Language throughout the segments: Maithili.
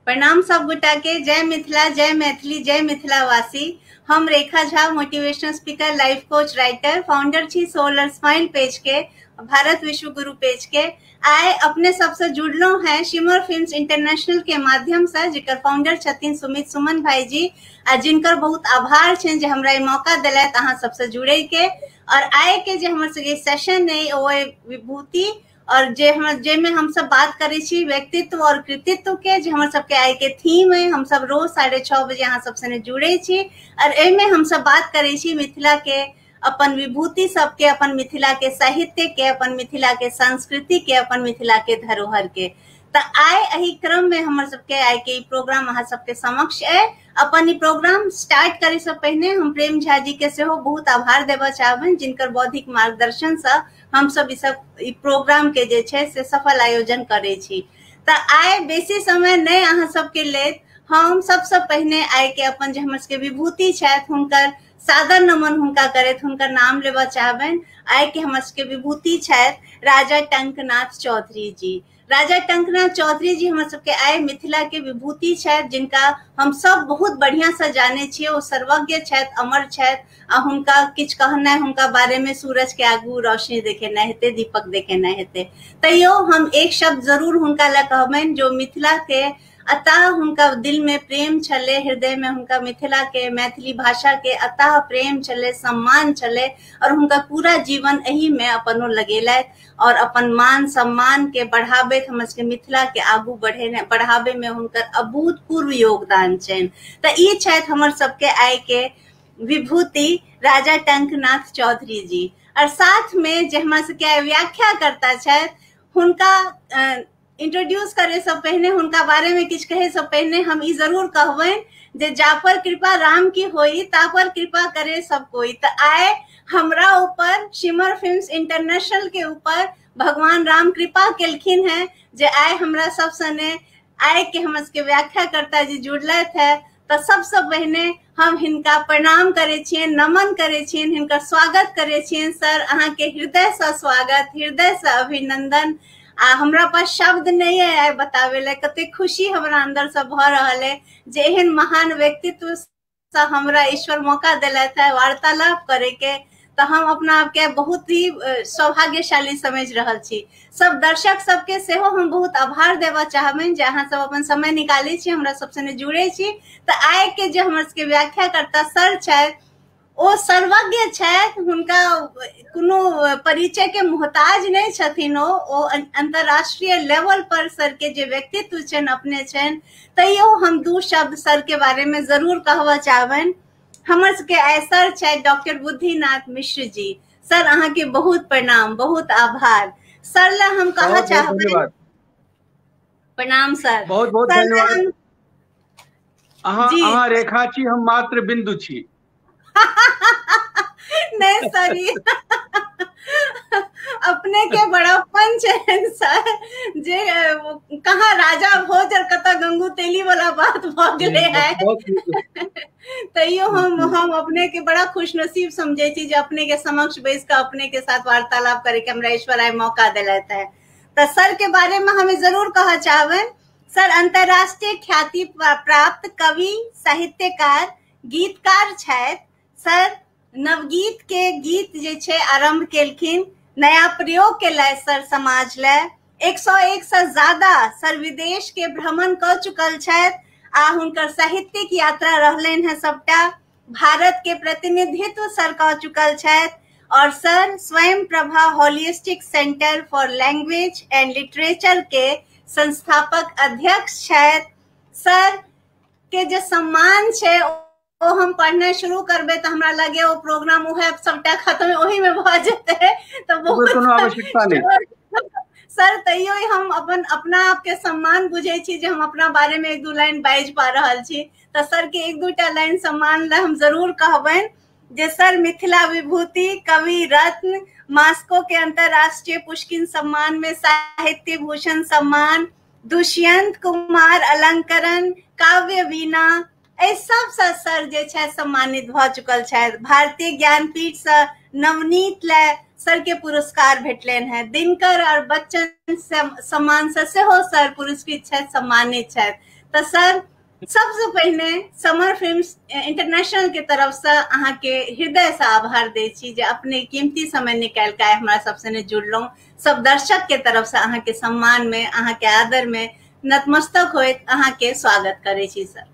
प्रणाम सब गोटा के। जय मिथिला, जय मैथिली, जय मिथिलावासी। हम Rekha Jha, motivational speaker, life coach, writer, founder छी सोलर स्माइल पेज के, भारत विश्व गुरु पेज के। आए अपने सबसे जुड़लो हैं शिमर फिल्म्स इंटरनेशनल के माध्यम से, जिकर फाउंडर छथिन सुमित सुमन भाई जी, आ जिनकर बहुत आभार छन जे हमरा ई मौका दिलैत अहाँ सबसे जुड़े के। और आए के जे हमर सबके सेशन है ओ विभूति, और जे में हम सब बात करे छी व्यक्तित्व और कृतित्व के, जे हमर सबके आय के थीम है। हम सब रोज 6:30 बजे अहाँ सबसे जुड़े छी और एमे हम सब बात करे छी मिथिला के अपन विभूति सबके, अपन मिथिला के साहित्य के, अपन मिथिला के संस्कृति के, अपन मिथिला के धरोहर के। तो आय एही क्रम में हमर सबके आय के ई प्रोग्राम अहाँ सबके समक्ष है। अपन ई प्रोग्राम स्टार्ट करे से पहले हम प्रेम झा जी के सेहो बहुत आभार देबा चाहबन, जिनकर बौद्धिक मार्गदर्शन से हम सब ई प्रोग्राम के जे छे से सफल आयोजन करे छी। तो आय बेसी समय नहीं अहाँ सबके लेत, हम सबसे पहले आय के अपन जे हमर सबके विभूति छथि हुनकर सादर नमन हुनका करैत हुनकर नाम लेबा चाहबन। आय के हमर सबके विभूति छथि राजा टंकनाथ चौधरी जी। राजा टंकनाथ चौधरी जी हमर सबके आय मिथिला के विभूति छथि, जिनका हम सब बहुत बढ़िया से जाने छिए। वो सर्वज्ञ छथि, अमर छथि, आ हुनका किछ कहना हुनका बारे में सूरज के आगू रोशनी देखेना हेते, दीपक देखेना हेते। तैयो हम एक शब्द जरूर हुनका ला कहबन, जो मिथिला के अतः हुनका दिल में प्रेम छले, हृदय में हुनका मिथिला के मैथिली भाषा के अतः प्रेम छले, सम्मान छले, और हुनका पूरा जीवन एही में अपनो लगेलैत और अपन मान सम्मान के बढ़ाबे, हमर सबके मिथिला के आगू बढ़ाबे में हुनकर अभूतपूर्व योगदान छनि। तो ई छथि हमर सबके आय के विभूति राजा टंकनाथ चौधरी जी। और साथ में जे हमर सबके व्याख्या करता छथि, हुनका इंट्रोड्यूस करे से पहले, हुनका बारे में किछ कहे से पहले हम ई जरूर कहबन जे जा पर कृपा राम की होई ता पर कृपा करे सब कोई। तो आए हमरा ऊपर शिमर फिल्म्स इंटरनेशनल के ऊपर भगवान राम कृपा केलखिन है, जे आए हमरा सब सने आए के हमर सबके व्याख्या करता जी जुड़लैथ है। तो सबसे पहले हम हिनका प्रणाम करे छियन, नमन करे छियन, हिनकर स्वागत करे छियन। सर अहाँ के हृदय से स्वागत, हृदय से अभिनंदन। हमरा पास शब्द नहीं है बतावे ले, कते खुशी हमरा अंदर से भ रहल है जे एहन महान व्यक्तित्व से हमरा ईश्वर मौका दिलैथ है वार्तालाप करे के। तो हम अपना आप के बहुत ही सौभाग्यशाली समझ रहल छी। सब दर्शक सबके सेहो हम बहुत आभार देबा चाहबन जे अहाँ सब अपन समय निकाले छी, हमरा सबसे जुड़े छी। तो आय के जे हमर सबके व्याख्या करता सर छथि, ओ सर्वज्ञ छथि, हुनका कोनो परिचय के मोहताज नहीं छथिन। ओ अंतरराष्ट्रीय लेवल पर सर के जे व्यक्तित्व छन अपने छन। तैयो हम दू शब्द सर के बारे में जरूर कहबा चाहबन। हमर सबके आय सर छथि डॉक्टर बुद्धिनाथ मिश्र जी। सर अहाँ के बहुत प्रणाम, बहुत आभार। सर ला हम कहा चाहबन प्रणाम सर। बहुत बहुत धन्यवाद। अहाँ रेखा छी, हम मात्र बिंदु छी। नहीं सॉरी अपने के बड़प्पन छन सर, जे कहाँ राजा भोज और कता गंगू तेली वाला बात भ गेले है। तैयो हम अपने के बड़ा खुशनसीब समझे छी जे अपने के समक्ष बैस के अपने के साथ वार्तालाप करे के हमरा ईश्वर आय मौका दिलैथ है। तो सर के बारे में हमें जरूर कहा चाहबन। सर अंतरराष्ट्रीय ख्याति प्राप्त कवि, साहित्यकार, गीतकार छथि। सर नवगीत के गीत जे छे आरंभ केलखिन, नया प्रयोग के लाए सर समाज ले। 101 से ज्यादा सर विदेश के भ्रमण कर चुकल छथि, आ हुनकर साहित्यिक यात्रा रहलन है सबटा। भारत के प्रतिनिधित्व सर कर चुकल छथि, और sir Swayam Prabha holistic centre for language and literature के संस्थापक अध्यक्ष छथि। सर के जे सम्मान छे ओ हम पढ़ने शुरू करबे तो हमरा लगे वो प्रोग्राम उहे सबटा खत्म ओही में भ जेते। तो बहुत कोनो आवश्यकता नहीं सर, तैयो हम अपना आप के सम्मान बुझे छी जे हम अपना बारे में एक दू लाइन बाइज पा रहल छी। तो सर के एक दूटा लाइन सम्मान ला हम जरूर कहबन जे सर मिथिला विभूति, कवि रत्न, मास्को के अंतरराष्ट्रीय पुष्किन सम्मान में साहित्य भूषण सम्मान, दुष्यंत कुमार अलंकरण, काव्य वीणा, एहि सब से सर जे छै सम्मानित भ चुकल छै। भारतीय ज्ञानपीठ से नवनीत ले सर के पुरस्कार भेटलनि हैं। दिनकर और बच्चन सम्मान से सेहो सर पुरस्कृत छथि, सम्मानित छथि। तो सर सबसे पहले समर फिल्म्स इंटरनेशनल के तरफ से अहाँ के हृदय से आभार दै छी जे अपने कीमती समय निकाल के हमरा सबसे ने जुड़लौं। सब दर्शक के तरफ से अहाँ के सम्मान में, अहाँ के आदर में नतमस्तक होइत अहाँ के स्वागत करे छी सर।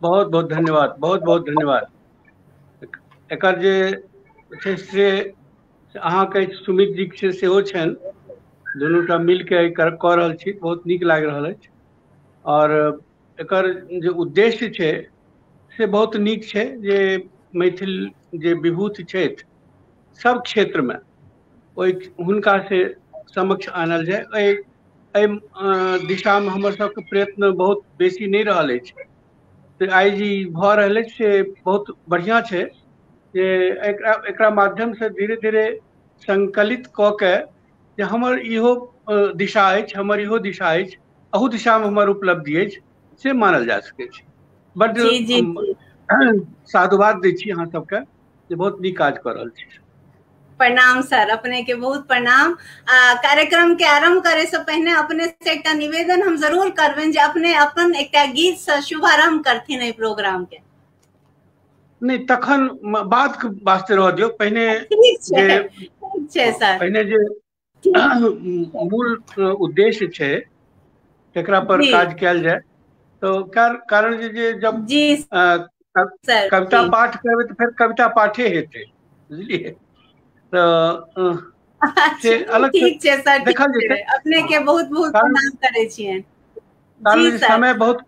बहुत बहुत धन्यवाद, बहुत बहुत धन्यवाद। एकर जे छै से अहाँ के सुमित जी के सेहो छन, दुनूटा मिल के कर रहल छी, बहुत नीक लागि रहल अछि। और एकर जे उद्देश्य छै से बहुत नीक छै जे मैथिल जे विभूति छथि सब क्षेत्र में ओहि हुनका से समक्ष आनल जाय। एहि दिशा में हमर सबके प्रयत्न बहुत बेसी नहीं रहल अछि, तो आई जी भ रहल अछि से बहुत बढ़िया छै जे एकरा माध्यम से धीरे धीरे संकलित क के जे हमर इहो दिशा अछि, हमर इहो दिशा अछि, अहू दिशा में हमर उपलब्धि अछि से मानल जा सकै छै। बड साधुवाद दै छी अहाँ सबके जे बहुत नीक काज कर रहल छी। प्रणाम सर, अपने के बहुत प्रणाम। कार्यक्रम के आरंभ करे से पहले अपने से एक निवेदन हम जरूर करबें जे अपने अपन एक गीत से शुभारंभ करथिन एहि प्रोग्राम के। नहीं तखन बात के वास्ते रह दियो, पहले जे पहले जे मूल उद्देश्य छै तेकरा पर काज कैल जाए। तो कारण जे जब कविता पाठ करबे तो फिर कविता पाठे हेतै, बुझलिए? तो से अलग ठीक छै सर, देखल जेतै। अपने के बहुत बहुत प्रणाम करै छियनि। कारण समय बहुत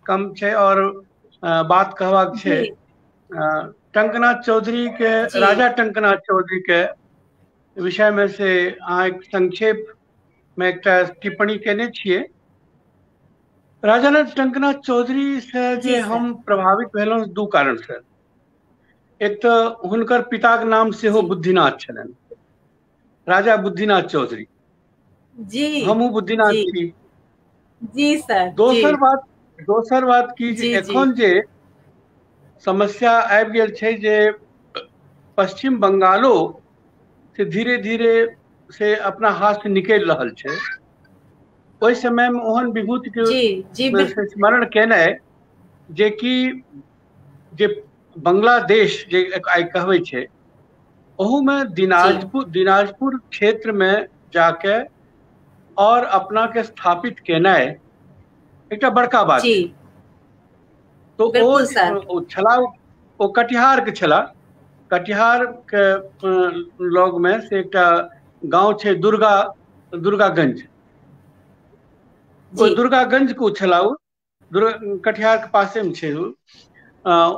कम छै और बात कहबाक छै। टंकनाथ चौधरी के, राजा टंकनाथ चौधरी के विषय में से अहाँ एक संक्षेप में एक टिप्पणी केने छियै। राजा टंकनाथ चौधरी से जे हम प्रभावित भेलौं दू कारण से। एक तो हुनकर पिता के नाम सेहो बुद्धिनाथ छलनि, राजा बुद्धिनाथ चौधरी। जी हमहूँ बुद्धिनाथ छी। जी सर। दोसर बात की जे एखन जे समस्या आबि गेल छै जे पश्चिम बंगालो से धीरे धीरे से अपना हाथ से निकलि रहल छै। ओहि समय में ओहन विभूति के स्मरण केने जे कि जे बांग्लादेश जे आइ कहबै छै, ओहू में दिनाजपुर क्षेत्र में जाके और अपना के स्थापित केनाइ एकटा बड़का बात छै। तो ओ छला, ओ कटिहार के छला। कटिहार के लग में से एकटा गांव छै दुर्गागंज। ओ दुर्गागंज को छला, कटिहार के पासे में छै।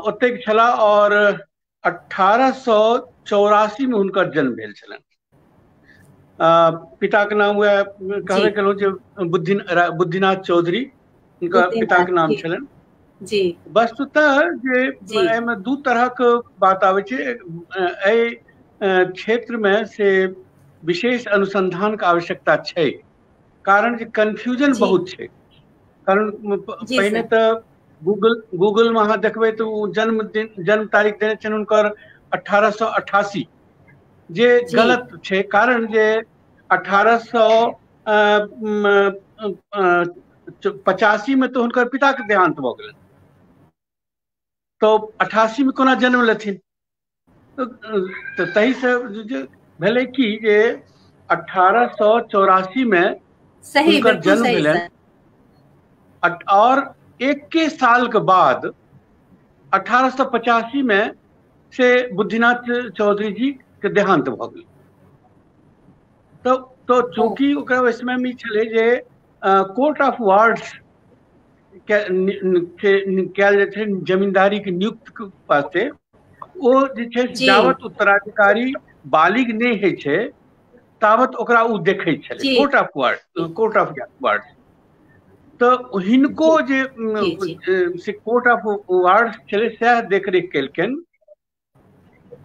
ओते के छला और 1884 में हुनकर जन्म भेल छलनि। पिता के नाम वह कहबे केलहुँ जे बुद्धिनाथ चौधरी उनका पिता के नाम छलनि। जी वस्तुतः जे एहिमे दू तरहक बात आबै छै। एहि क्षेत्र में से विशेष अनुसंधान के आवश्यकता छै, कारण जे कन्फ्यूजन बहुत छै। कारण पहिने तो गूगल में अहाँ देखबै तो जन्म तारीख देने छनि हुनकर 1888, जे गलत छै। कारण जे 1885 में तो हुनकर पिता के देहांत भ गेलनि, तो 88 में कोना जन्म लेथिन? तो तही से भेलै कि जे 1884 में हुनकर जन्म भेलनि और 21 साल के बाद 1885 में से बुद्धिनाथ चौधरी जी के देहांत भ गेल। तो चूंकि ओकरा ओहि समय में छलै जे कोर्ट ऑफ वार्ड्स कैल जाइ छै जमींदारी के नियुक्त के वास्ते, ओ जे छै जावत उत्तराधिकारी बालिग नहीं है छै तावत ओकरा उ देखै छलै। Court of wards. तो हिनको जे से कोर्ट ऑफ वार्ड्स छलै सएह देखरेख केलखिन।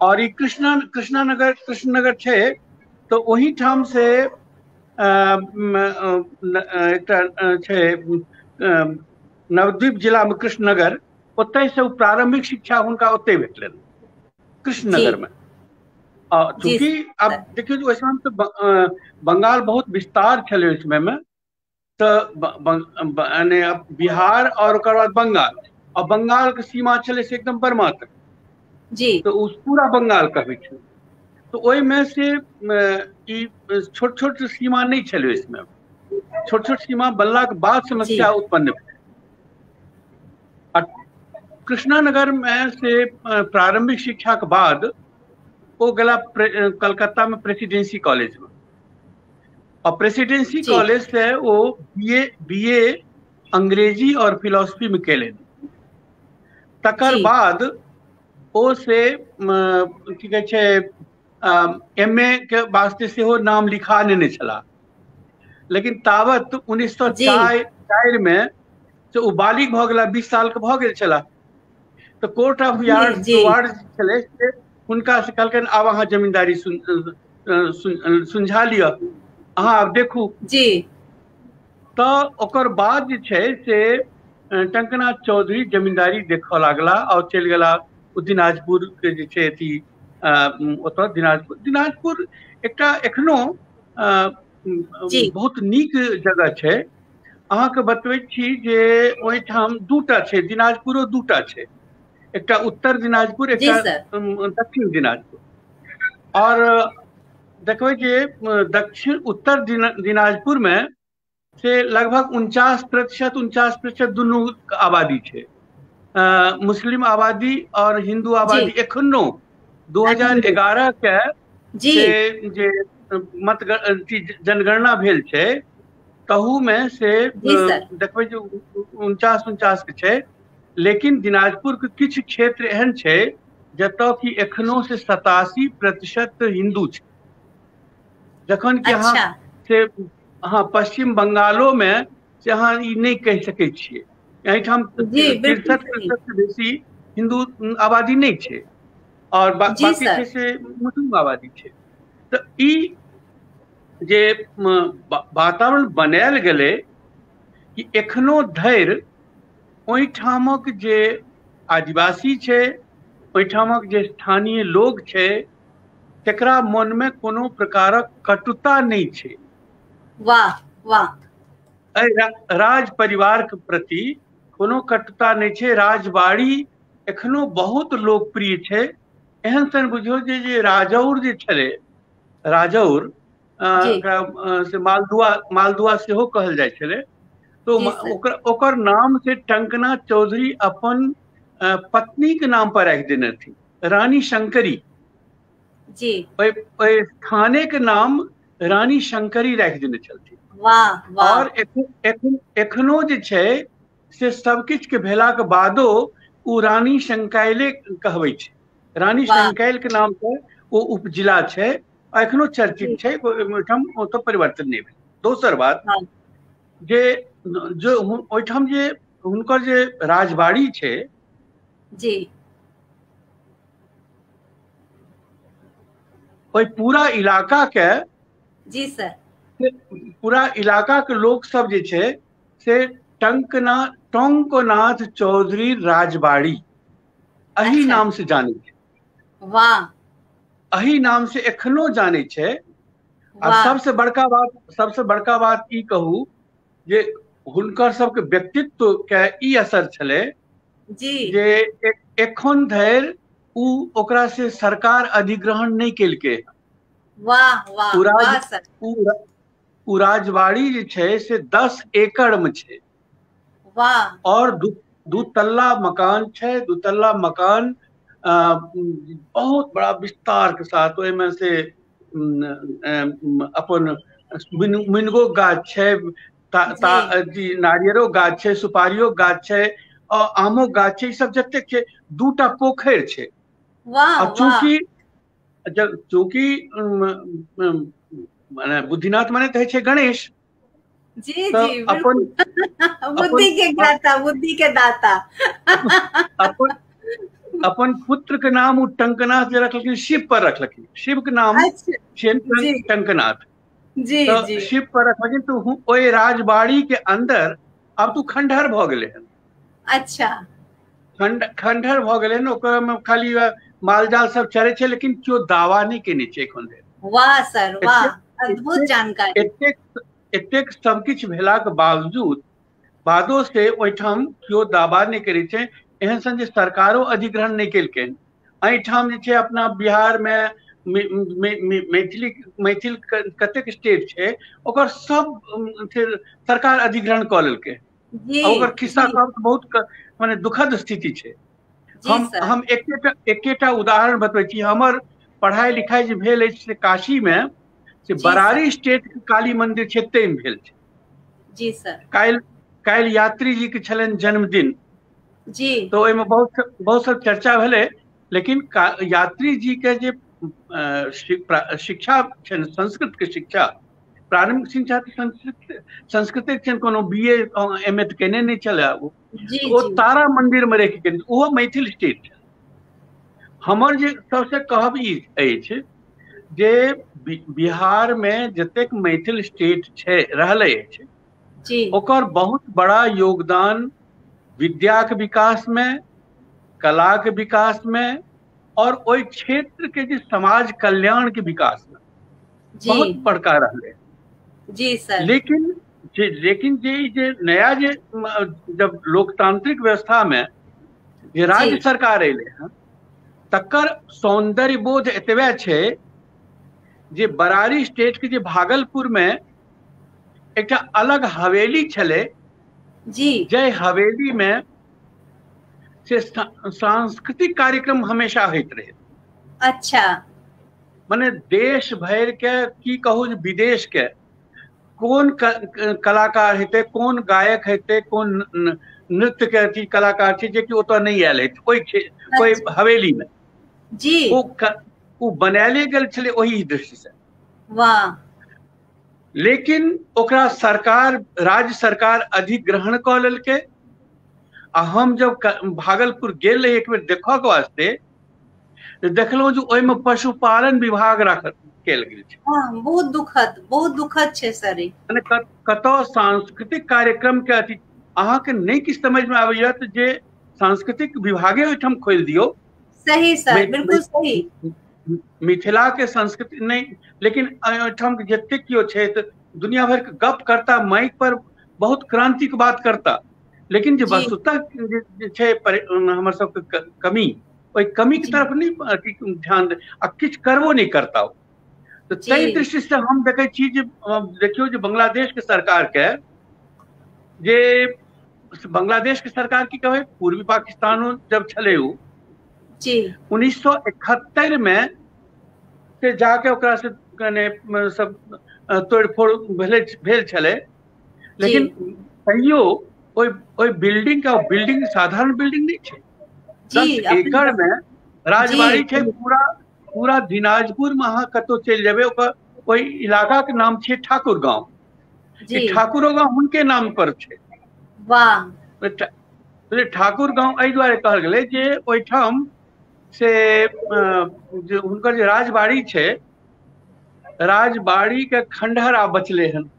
और ई कृष्णनगर छै, तो वही ठाम से एकटा छै नवद्वीप जिला में कृष्णनगर, ओतय से प्रारंभिक शिक्षा हुनका ओतय भेटलनि कृष्णनगर में। चूंकि अब देखियो उस समय तो बंगाल बहुत विस्तार छलै उस समय में, तो यानी बिहार और ओकर बाद बंगाल, और बंगाल के सीमा चले से एकदम बर्मा तक जी तो उस पूरा बंगाल कहै छै। तो ओहि में से ई छोट छोट सीमा नहीं छलै, इसमें छोट छोट सीमा बनला के बाद समस्या उत्पन्न भेल। कृष्णानगर में से प्रारंभिक शिक्षा के बाद वो गला कलकत्ता में प्रेसिडेंसी कॉलेज में, और प्रेसिडेंसी कॉलेज से वो बीए अंग्रेजी और फिलोसफी में केले। तकर बाद ओ से की कहे छै एमए के वास्ते से हो नाम लिखा नेने छला, लेकिन तावत 1904 में से ओ बालिग भ गेला, 20 साल के भ गेल छला। तो कोर्ट ऑफ वार्ड छले से हुनका से कहलकन आब अहाँ जमींदारी सुलझा लिया, अहाँ आब देखू जी। तो ओकर बाद जे छै से टंकनाथ चौधरी जमींदारी देखऽ लागला और चलि गेला दिनाजपुर के जे छै अथी ओतऽ दिनाजपुर एकटा एखनो बहुत नीक जगह छै। अहाँके बतबै छी जे ओहिठाम दूटा छै, दिनाजपुरो दूटा छै, एकटा उत्तर दिनाजपुर एकटा दक्षिण दिनाजपुर। और देखबै जे दक्षिण उत्तर दिनाजपुर में से लगभग 49% दुनू आबादी छै, मुस्लिम आबादी और हिंदू आबादी। एखनो 2011 के जे मत जनगणना भेल छै तहू में से देखबै जे 49 के छै, लेकिन दिनाजपुर के किछु क्षेत्र एहन छै जतऽ कि एखनो से 87% हिंदू छै, जखन कि अहाँ से हाँ पश्चिम बंगालो में से अहाँ ई नहीं कह सकै छियै। एहिठाम 63% से बेसी हिंदू आबादी नहीं छै और बाकी छै से मुस्लिम आबादी छै। तो ई जे वातावरण बनायल गेलै कि एखनो धरि ओहिठामक जे आदिवासी छै, ओहिठामक जे स्थानीय लोग छै, तेकरा मन में कोनो प्रकारक कटुता नहीं छै। वाह वाह। राज परिवार के प्रति कोनो कटुता नहीं छै। राजबाड़ी एखनो बहुत लोकप्रिय छै। एहन सन बुझियौ जे राजौर जे छलै, राजौर से मालदुआ सेहो कहल जाइ छलै। तो ओकर नाम से टंकनाथ चौधरी अपन पत्नी के नाम पर राखि देने थी, रानी शंकरी जी। थाने के नाम रानी शंकरी राखि देने छलथिन। वाह वाह। और एखनो जे छै से सब किछ के भेला के बादो ओ रानी शंकायले कहबै छै। रानी शंकायल के नाम से वो उपजिला छै, एखनो चर्चित छै, ओहिठाम ओतऽ परिवर्तन नहीं भेल। दोसर बात जे जो ओहिठाम जे हुनकर जे राजबाड़ी छै जी, ओहि पूरा इलाका के जी सर, पूरा इलाका के लोग सब जे छै से टंकनाथ चौधरी राजबाड़ी अही नाम से जाने छै। वाह। अही नाम से एखनो जाने छै। और सबसे बड़का बात ई कहू जे हुनकर सबके व्यक्तित्व के ई असर छलै जी जे एखन धरि ओकरा से सरकार अधिग्रहण नहीं केलकै। वाह वाह सर। उ राजबाड़ी जे छै से 10 एकड़ में छै। वाह। और दू तल्ला मकान छै। दू तल्ला मकान बहुत बड़ा विस्तार के साथ, ओहिमे से अपन मिनगो गाछ छै, नारियरो गाछ छै, सुपारियो गाछ छै, और आमो गाछ छै, ई सब जतेक छै। दूटा पोखरि छै। वाह। चूँकि माने बुद्धिनाथ माने कहै छै गणेश जी जी अपन बुद्धि के दाता अपन पुत्र के नाम उ टंकनाथ जे रखलखिन शिव पर रखलखिन। शिव के नाम टंकनाथ जी जी शिव पर रखलखिन। तो ओहि राजबाड़ी के अंदर अब तू खंडहर भ गेले हन। अच्छा। खंडहर भ गेले हन, ओकर में खाली मालजाल सब चरे छै, लेकिन क्यों दावा नहीं केने छै एखन धरि। वाह सर वाह, अद्भुत जानकारी। एतेक सब किछु भेलाक बादो से ओहिठाम केओ दावा नहि करै छै। एहन सन जे सरकारो अधिग्रहण नहि केलकै। एहिठाम जे छै अपना बिहार में मैथिल कतेक स्टेट छै ओकर सब फिर सरकार अधिग्रहण कऽ लेलकै। जी ओकर खिस्सा जी कहब तऽ बहुत माने दुखद स्थिति छै। जी सर। हम एकेटा उदाहरण बतबै छी। हमर पढ़ाई लिखाई जे भेल अछि से काशी में से जी सर। बरारी स्टेट के काली मंदिर छै ताहिमे भेल छै। जी सर। काल्हि यात्री जी के छलनि जन्मदिन, जी तो ओहिमे बहुत सब चर्चा भेलै। लेकिन यात्री जी के जे शिक्षा छै, संस्कृत के शिक्षा, प्रारंभिक शिक्षा संस्कृत के कोनो BA MA तऽ केने नहि छले जी ओ जी तारा मंदिर में रहि के, ओहो मैथिल स्टेट। हमर जे सबसे कहब ई अछि जे बिहार में जतेक मैथिल स्टेट छै रहले अछि, जी ओकर बहुत बड़ा योगदान विद्या के विकास में, कला के विकास में और ओहि क्षेत्र के जे समाज कल्याण के विकास में जी बहुत बड़का रहले। जी सर। लेकिन जे नया जे जब लोकतांत्रिक व्यवस्था में जे जी राज्य सरकार अयलै हँ तकर सौंदर्य बोध एतबे छै जे बरारी स्टेट के जे भागलपुर में एकटा अलग हवेली छलै, जी जय हवेली में से सांस्कृतिक कार्यक्रम हमेशा होइत रहे। अच्छा। माने देश भर के की कहू जे विदेश के कोन कलाकार हेतै, कोन गायक हेतै, कोन नृत्य के अथी कलाकार छै जे कि ओतऽ नहीं आयल हेतै ओहि अच्छा। हवेली में। जी ओ बनायले गेल छलै ओही दृष्टि से। वाह। लेकिन ओकरा राज्य सरकार अधिग्रहण कऽ लेलकै। आ हम जब भागलपुर गेल रही एक बेर देखऽ के वास्ते, देखलहुँ जे ओहिमे पशुपालन विभाग कयल गेल छै। हाँ, बहुत दुखद छै सर। कतौ सांस्कृतिक कार्यक्रम के अथी अहाँके नहीं किछु समझ में आबैया तऽ जे सांस्कृतिक विभागे ओहिठाम खोलि दियौ। सही सर, बिल्कुल सही। मिथिला के संस्कृति नहीं, लेकिन एहिठाम जतेक केओ छै दुनिया भर के गप करता, माइक पर बहुत क्रांति के बात करता, लेकिन जे जी वस्तुतः जे छै हमर सबके कमी, ओहि कमी के जी तरफ नहीं ध्यान दे आ किछु करबो नहीं करता। तो ताहि जी दृष्टि से हम देखे छी जे देखियो जे बांग्लादेश के सरकार के की कहे पूर्वी पाकिस्तान जब छले उ जी 1971 में से जाके ओकरा से सब तोड़ फोड़ भेल छले। जी लेकिन तैयो ओहि बिल्डिंग साधारण बिल्डिंग नहीं छै। 10 जी एकड़ में राजबाड़ी छै। जी पूरा दिनाजपुर में अहाँ कतौ चलि जेबै, ओहि इलाका के नाम छै ठाकुर गांव। जी ठाकुरो गांव हुनके नाम पर छै। वाह। ठाकुर गांव एहि दुआरे कहल गेलै जे ओहिठाम से जे हुनकर जे राजबाड़ी छै, राजबाड़ी के खंडहर आब बचले हन।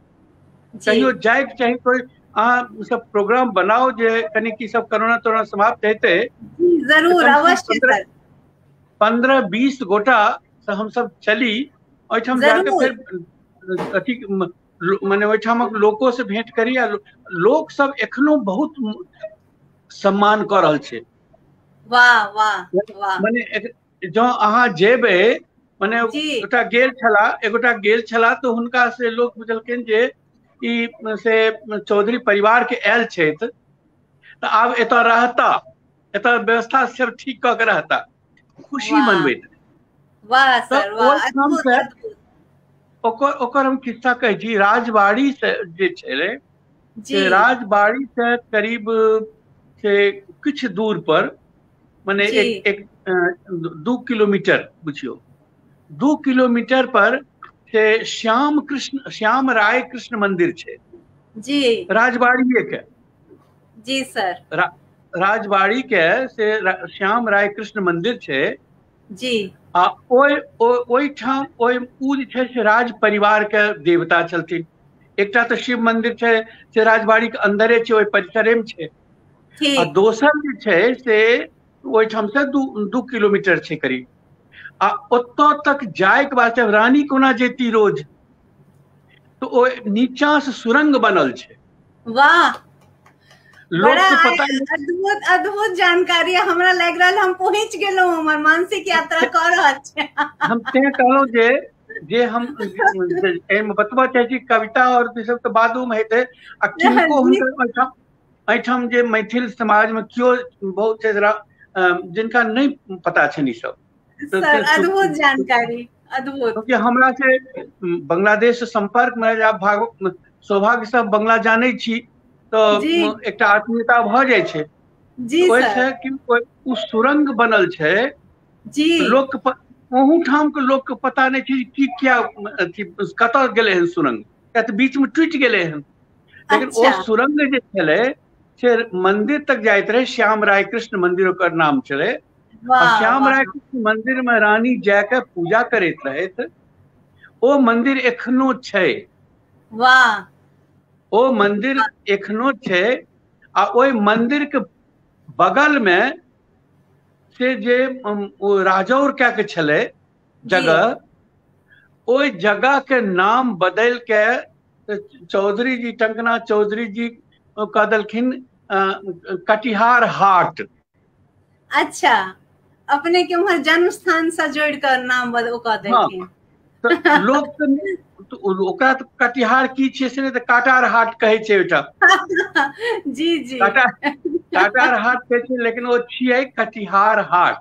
जी कहियो जाइके चाही कोई, अहाँ सब प्रोग्राम बनाओ जे कनि की सब कोरोना समाप्त हेतै जी तऽ जरूर, कम से अवश्य कम सर। 15-20 गोटा से हम सब चली ओहिठाम जाके जरूर। फिर अथी माने ओहिठामक लोको से भेंट करी। आ लोक सब एखनो बहुत सम्मान कऽ रहल छै। वाह वाह वाह। माने जँ अहाँ जेबै, माने जी एगोटा गेल छला तऽ हुनका से लोक बुझलखिन जे ई से चौधरी परिवार के आयल छथि तऽ आब एतऽ रहता, एतऽ व्यवस्था सब ठीक कऽ के रहता, खुशी वाह मनबैत। वाह तऽ सर, वाह, ओहिठाम अद्भुत से अद्भुत। ओकर हम खिस्सा कहै छी। राजबाड़ी से जे छलै जी से राजबाड़ी से करीब से किछु दूर पर, माने जी एक 2 किलोमीटर बुझियौ, 2 किलोमीटर पर से श्याम राय कृष्ण मंदिर छै, जी राजबाड़िए के। जी सर। राजबाड़ी के से श्याम राय कृष्ण मंदिर छै। जी आ ओहिठाम ओ जे छै से राज परिवार के देवता छलथिन। एकटा तऽ शिव मंदिर छै से राजबाड़ी के अंदरे छै, ओहि परिसरे में छै। आ ठीक। दोसर जे छै से ओहिठाम से 2 किलोमीटर छै करीब। आ ओतऽ तक जाए के वास्ते रानी कोना जेती रोज, तो ओ नीचा से सुरंग बनल छे। वाह, लोग बड़ा के पता नहीं अद्भुत अद्भुत जानकारी है। हमरा लग रहा हम पहुंच गेलो, हमर मानसिक यात्रा कर रहल छे। हम ते कहलो जे हम एम बतबा चाहे छी कविता और सब तो बादो में हेते आ किनको जी हुनकर एठाम जे मैथिल समाज में क्यों बहुत छै जिनका नहीं पता छनि ई सब। सर, अद्भुत जानकारी, अद्भुत। क्योंकि हमरा से बांग्लादेश से संपर्क में भाग सौभाग्य से बांग्ला जाने छी तो जी एक आत्मीयता भ जाय छै। जी ओहि सर। छै कि उ सुरंग बनल छै, जी लोक ओहू ठाम के लोक के पता नहीं छै कि क्या अथी कत गेले हन सुरंग, या तो बीच में टूट गेले हन। लेकिन ओ अच्छा। सुरंग जे छले से मंदिर तक जाइत रहे, श्याम राय कृष्ण मंदिर ओकर नाम छले। और वाह श्याम वाह राय कृष्ण मंदिर में रानी जाके पूजा करैत रहैत। ओ मंदिर एखनो छै, वाह ओ मंदिर एखनो छै। आ ओहि मंदिर के बगल में से जे ओ राजौर क्या के छले जी जगह, ओहि जगह के नाम बदल के चौधरी जी, टंकना चौधरी जी कह देलखिन कटिहार हाट। अच्छा, अपने के वहाँ जन्म स्थान से जोड़ कर नाम कह हाँ, देलखिन। तो लोग तो ओकरा तो कटिहार की छै से तो काटार हाट कहे छै ओटा। जी जी काटार हाट कहे छै, लेकिन वो छियै कटिहार हाट।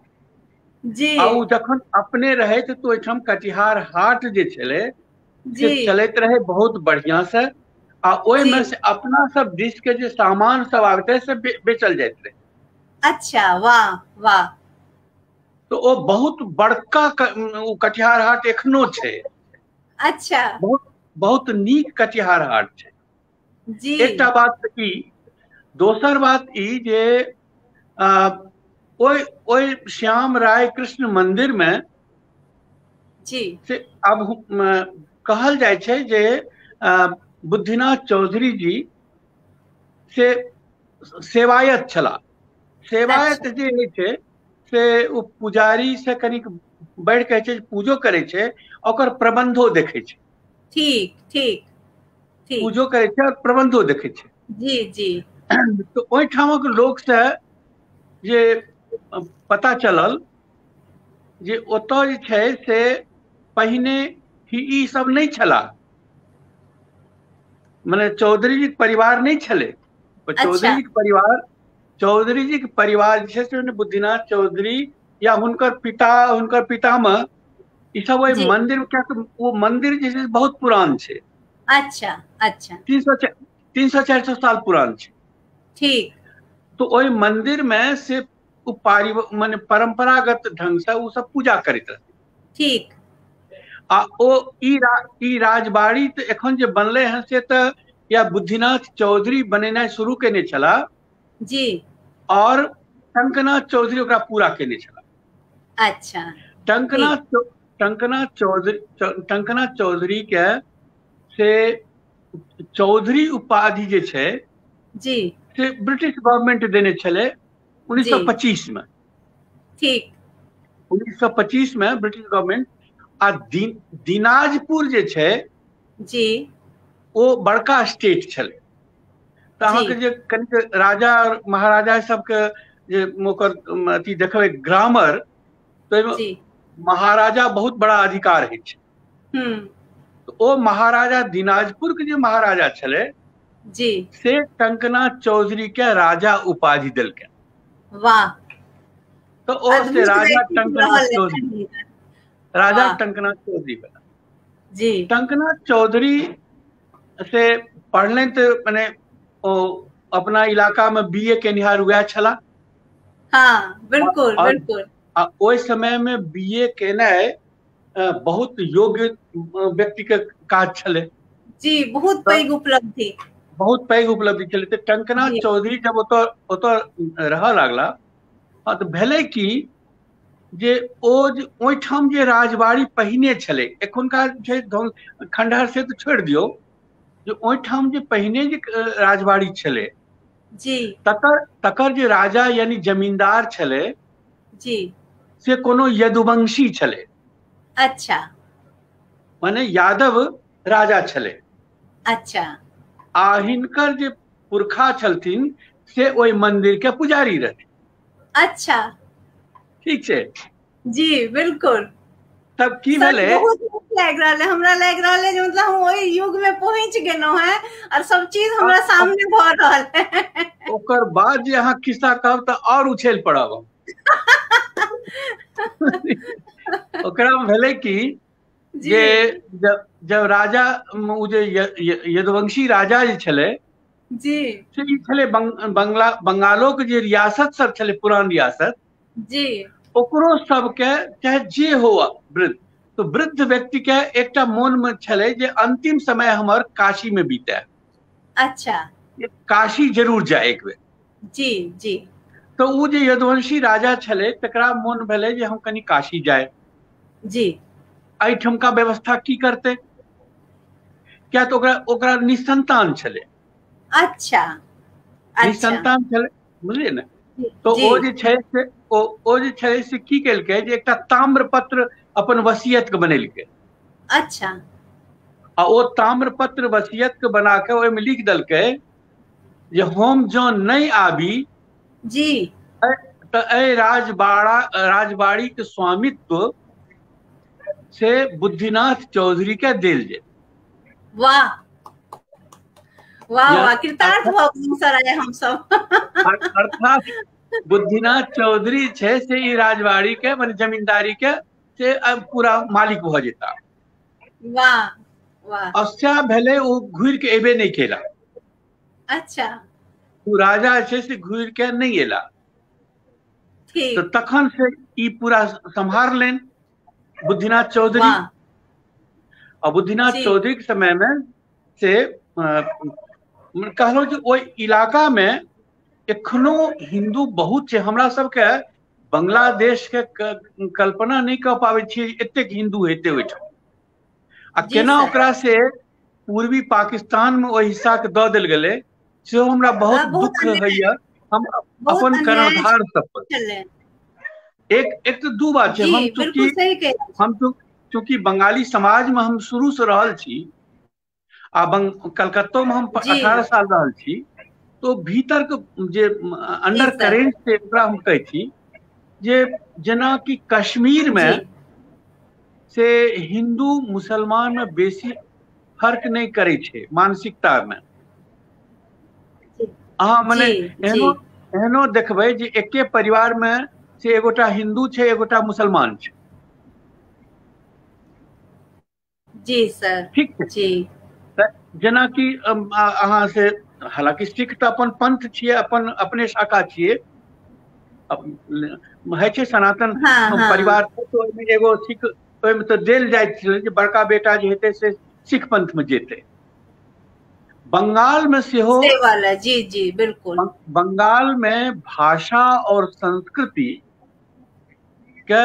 जी आ उ जखन अपने रहे तो ओहिठाम कटिहार हाट जे छले से जी चलैत रहे बहुत बढ़िया से। आ ओहि जी। में से अपना सब दिस के जे सामान सब आबते से बेचल जाइत रहे। अच्छा, वाह वाह। तो वो बहुत बड़का कटिहार हाट एखनो छै। अच्छा। बहुत बहुत नीक कटिहार हाट छै। जी एकटा बात तऽ ई, दोसर बात ई जे ओहि श्याम राय कृष्ण मंदिर में जी से अब कहल जाय छै जे बुद्धिनाथ चौधरी जी से सेवायत छला। सेवायत अच्छा। जे होइ छै से ओ पुजारी से कनिक बढ़ के छै, पूजो करे छै, ओकर प्रबंधो देखे छै। ठीक ठीक ठीक। पूजो करे छै और प्रबंधो देखे छै। जी जी। तो ओहि ठामक लोक से जे पता चलल जे ओतऽ जे छै से पहिने ई सब नहीं छला, माने चौधरी जी के परिवार नहीं छले। अच्छा। चौधरी जी के परिवार जे छै बुद्धिनाथ चौधरी या हुनकर पितामह ई सब वही जी। मंदिर में, क्या वो मंदिर जे छै बहुत पुरान छै। अच्छा अच्छा। 300-400 साल पुरान छै। ठीक। तो ओहि मंदिर में से माने परंपरागत ढंग से वो सब पूजा करैत रहे। ठीक। आ ओ ई राजबाड़ी तो एखन जे बनले हैं से तो या बुद्धिनाथ चौधरी बनेनाइ शुरू केने छला जी। और टंकनाथ चौधरी ओकरा पूरा केने छला। अच्छा। ठीक। टंकनाथ चौधरी के से चौधरी उपाधि जे छै जी से ब्रिटिश गवर्नमेंट देने छले जी। 1925 में। ठीक। 1925 में ब्रिटिश गवर्नमेंट। आ दिनाजपुर जे छै जी ओ बड़का स्टेट छले। तो जी। अहाँके जे कनिक राजा और महाराजा सबके जे ओकर अथी देखबै ग्रामर, तो जी। महाराजा बहुत बड़ा अधिकार है छै। तो ओ महाराजा दिनाजपुर के जे महाराजा छले जी। से टंकनाथ चौधरी के राजा उपाधि देलकै। वाह, तो ओ से राजा टंकनाथ चौधरी वाह। बना। जी टंकनाथ चौधरी से पढ़ले तो मैंने अपना इलाका में बीए केनिहार हुआ छला। हाँ, बिल्कुल और बिल्कुल। ओहि समय में बीए केनाइ बहुत योग्य व्यक्ति के काज छले। जी, बहुत पैघ उपलब्धि। बहुत पैघ उपलब्धि छले। तो टंकनाथ जी चौधरी जब ओतऽ रह लागला, तो भेलै कि जे ओहिठाम जे राजबाड़ी पहिने छले, एखुनका छै खंडहर से तो छोड़ दियौ, जे ओहिठाम जे पहिने जे राजबाड़ी छले जी तकर जे राजा यानी जमींदार छले जी। से कोनो यदुवंशी छले, अच्छा। माने यादव राजा छले। अच्छा आ हिनकर जे पुरखा छलथिन से ओहि मंदिर के पुजारी रहथिन। अच्छा ठीक छै। जी बिल्कुल। तब की सच भेलै, बहुत नीक लागि रहल है, हमरा लागि रहल है जे मतलब हम ओहि युग में पहुंच गेलहुं हैं और सब चीज हमरा सामने भ रहल है। ओकर बाद जे अहाँ खिस्सा कहब तऽ और उछैल पड़ब हम। ओकरा में भेलै कि जी जे जब राजा ओ जे यदुवंशी राजा जे छलै जी से ई छलै बंगालो के जे रियासत सब छलै, पुरान रियासत, जी ओकरो सबके चाहे जे हुआ वृद्ध, तो वृद्ध व्यक्ति के एकटा मोन में छलै जे अंतिम समय हमर काशी में बीते, अच्छा काशी जरूर जाए एक बेर। जी जी तो वो जे यदुवंशी राजा छलै तकरा मोन भेलै जे हम कनी काशी जाए। जी एहिठमका व्यवस्था की करते, क्या तो ओकरा निसंतान छलै। अच्छा अच्छा निसंतान छलै, बुझलियै ने। तो जी ओ जे छै से ओ जे छै से की केलकै जे एकटा ताम्रपत्र अपन वसीयत के बनेलकै। अच्छा आ ओ ताम्रपत्र वसीयत के बना के ओहिमे लिख देलकै जे हम जो नहीं आबी जी तो ए राजबाड़ी के स्वामित्व से बुद्धिनाथ चौधरी के देल जाए। वाह वाह या वाह, कृतार्थ भऽ गेलहुं सर आइ हम सब। अर्थात बुद्धिनाथ चौधरी छै से ई राजबाड़ी के माने जमींदारी के से अब पूरा मालिक भ जेता। वाह वाह अस्या भेलै ओ घुरि के एबे नहीं केला। अच्छा ओ राजा छै से घुरि के नहीं एला। तो ठीक तखन से ई पूरा संभारलनि बुद्धिनाथ चौधरी। वाह और बुद्धिनाथ जी चौधरी के समय में से कहलो जे ओहि इलाका में एखनो हिंदू बहुत छै। हमरा सबके बांग्लादेश के कल्पना नहीं कऽ पाबै छियै एतेक हिंदू हेतै ओहिठाम। आ जी केना सर ओकरा से पूर्वी पाकिस्तान में ओहि हिस्सा के दऽ देल गेलै सेहो हमरा बहुत बहुत दुख अन्याय, होइया। हम बहुत अपन अन्याय कर्णधार सब पर छलै। एक तो दू बात छै। जी हम बिल्कुल सही कह रहल छी। हम चूंकि बंगाली समाज में हम शुरू से रहल छी आ कलकत्तो में हम जी 18 साल रहल छी, तो भीतर के जे जी अंडर सर करेंट से ओकरा हम कहै छी जे जेना कि कश्मीर जी में से हिंदू मुसलमान में बेसी फर्क नहीं करे छै मानसिकता में। अहाँ मने जी जी एहनो देखबै जे एके परिवार में से एगोटा हिंदू छै एगोटा मुसलमान छै। जी सर ठीक छै। जी जेना कि अहाँ से हालांकि सिख तऽ अपन पंथ छियै, अपन अपने शाखा छियै, है छै सनातन हाँ हाँ परिवार। तो ओहिमे एगो सिख ओहिमे तऽ देल जाइत छलै जे बड़का बेटा जे हेतै से सिख पंथ में जेतै। बंगाल में सेहो से वाला जी जी बिल्कुल बंगाल में भाषा और संस्कृति के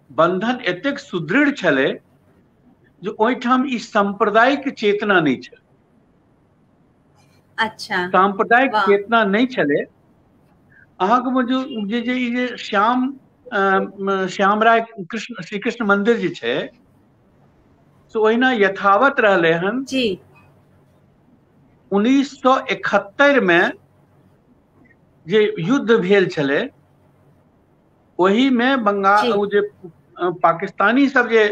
बंधन एतेक सुदृढ़ छलै जे ओहिठाम ई सांप्रदायिक चेतना नहीं छल। अच्छा सांप्रदायिक वाह चेतना नहीं छलै। अहाँके जे श्याम राय कृष्ण श्री कृष्ण मंदिर जे छै से ओहिना यथावत रहलै हन। जी 1971 में जे युद्ध भेल छलै ओही में जी बंगाल जे पाकिस्तानी सब जे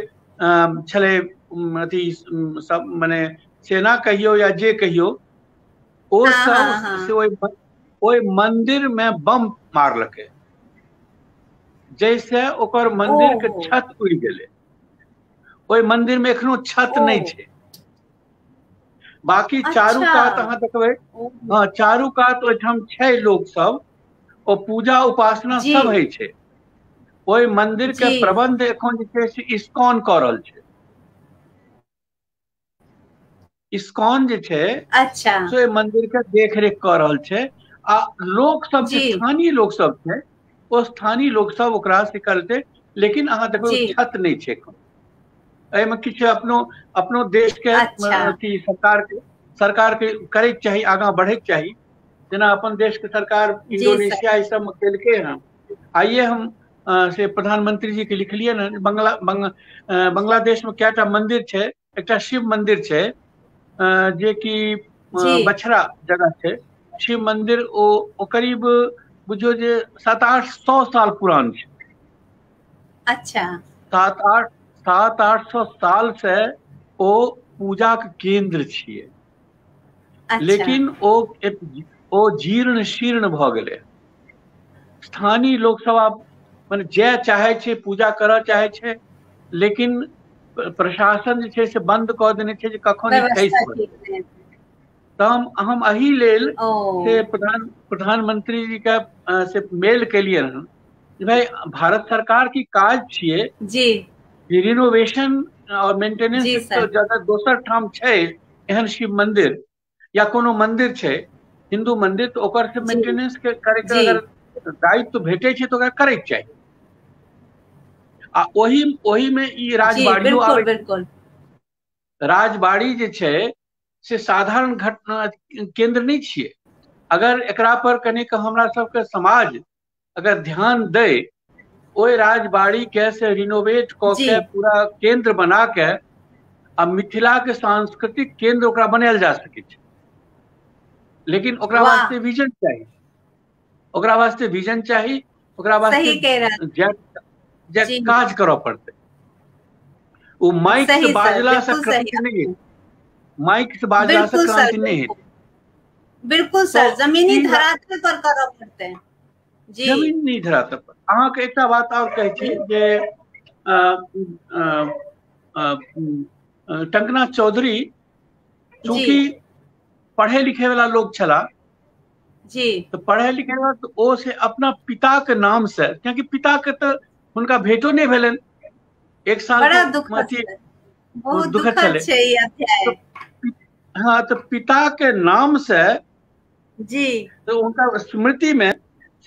छलै अथी सब माने सेना कहियो या जे कहियो, ओ हाँ सब हाँ से हाँ ओहि मंदिर में बम मारलकै जैसे ओकर मंदिर के ओहो छत उड़ि गेलै। ओहि मंदिर में एखनो छत ओ नहीं छै। बाकी चारू अच्छा कात अहाँ देखबै, ओ, हाँ चारू कात ओहिठाम छै लोग सब, ओ पूजा उपासना जी सब होइ छै। ओहि मंदिर के जी प्रबंध एखन जे छै से इस्कॉन कऽ रहल छै। इस्कॉन जे छै अच्छा से ओहि मंदिर के देख रेख कऽ रहल छै। आ लोक सब जे जी स्थानीय लोक सब छै ओ स्थानीय लोक सब ओकरा से करतै। लेकिन अहाँ देखबै जी छत नहीं छै एखन। एहिमे किछु अपनो देश के अच्छा अथी सरकार के करैके चाही, आगाँ बढ़ैके चाही। जेना अपन देश के सरकार जी सर इंडोनेशिया ई सब में केलकै हन। आइए हम से प्रधानमंत्री जी के लिखलिए ना, बांग्लादेश में कएटा मंदिर छै। एकटा शिव मंदिर छै जे कि जी बछड़ा जगह छै शिव मंदिर ओ करीब बुझियो जे 700-800 साल पुरान छै। अच्छा 700-800 साल से ओ पूजा के केंद्र छियै, अच्छा लेकिन ओ जीर्ण शीर्ण भऽ गेलै। स्थानीय लोक सब आब माने जे चाहे छै पूजा करऽ चाहे छै, लेकिन प्रशासन जे छै से बंद कऽ देने छै जे कखन ई व्यवस्था खसि ठीक पड़तै। नहीं। तऽ हम एहि लेल ओ से प्रधानमंत्री जी के से मेल केलियन हन कि भाई भारत सरकार की काज छियै जी कि रिनोवेशन और मेंटेनेंस जी तो सर ज्यादा दोसर ठाम छै एहन शिव मंदिर या कोनो मंदिर छै हिंदू मंदिर, तो ओकर से जी मेंटेनेंस के करे के जी अगर दायित्व भेटे छै तो ओकरा करे के चाही। आ ओही में ई जी राजबाड़ियो बिल्कुल आबै छै। बिल्कुल। राजबाड़ी जे छै से साधारण घटना केंद्र नहीं छियै। अगर एकरा पर कनिक हमरा सबके समाज अगर ध्यान दै, ओहि राजबाड़ी के से रिनोवेट कऽ जी के पूरा केंद्र बना के आ मिथिला के सांस्कृतिक केंद्र ओकरा बनायल जा सकै छै। लेकिन ओकरा वाह वास्ते विजन चाही, ओकरा वास्ते विजन चाही, ओकरा वास्ते सही कह रहा जे जी काज करऽ पड़तै। वो माइक से सही सर बाजला से बिल्कुल सही क्रांति नहीं है, आपने माइक से बाजला से बिल्कुल सर क्रांति नहीं है। बिल्कुल बिल्कुल तो सर जमीनी ई धरातल पर करऽ पड़ते हैं। जी जमीन नहीं धरातल पर। अहाँके एकटा बात और कहै छी जी जे अ, अ, टंकना चौधरी जी चूंकि पढ़े लिखे वाला लोग छला, जी तो पढ़े लिखे वाला तो ओ से अपना पिता के नाम से, क्योंकि पिता के तो हुनका भेटो नहीं भेलन, एक साल बड़ा तो दुखद अथी सर, बहुत दुखद दुखद छले। छै ई तो अध्याय। हाँ, तो पिता के नाम से जी तो उनका स्मृति में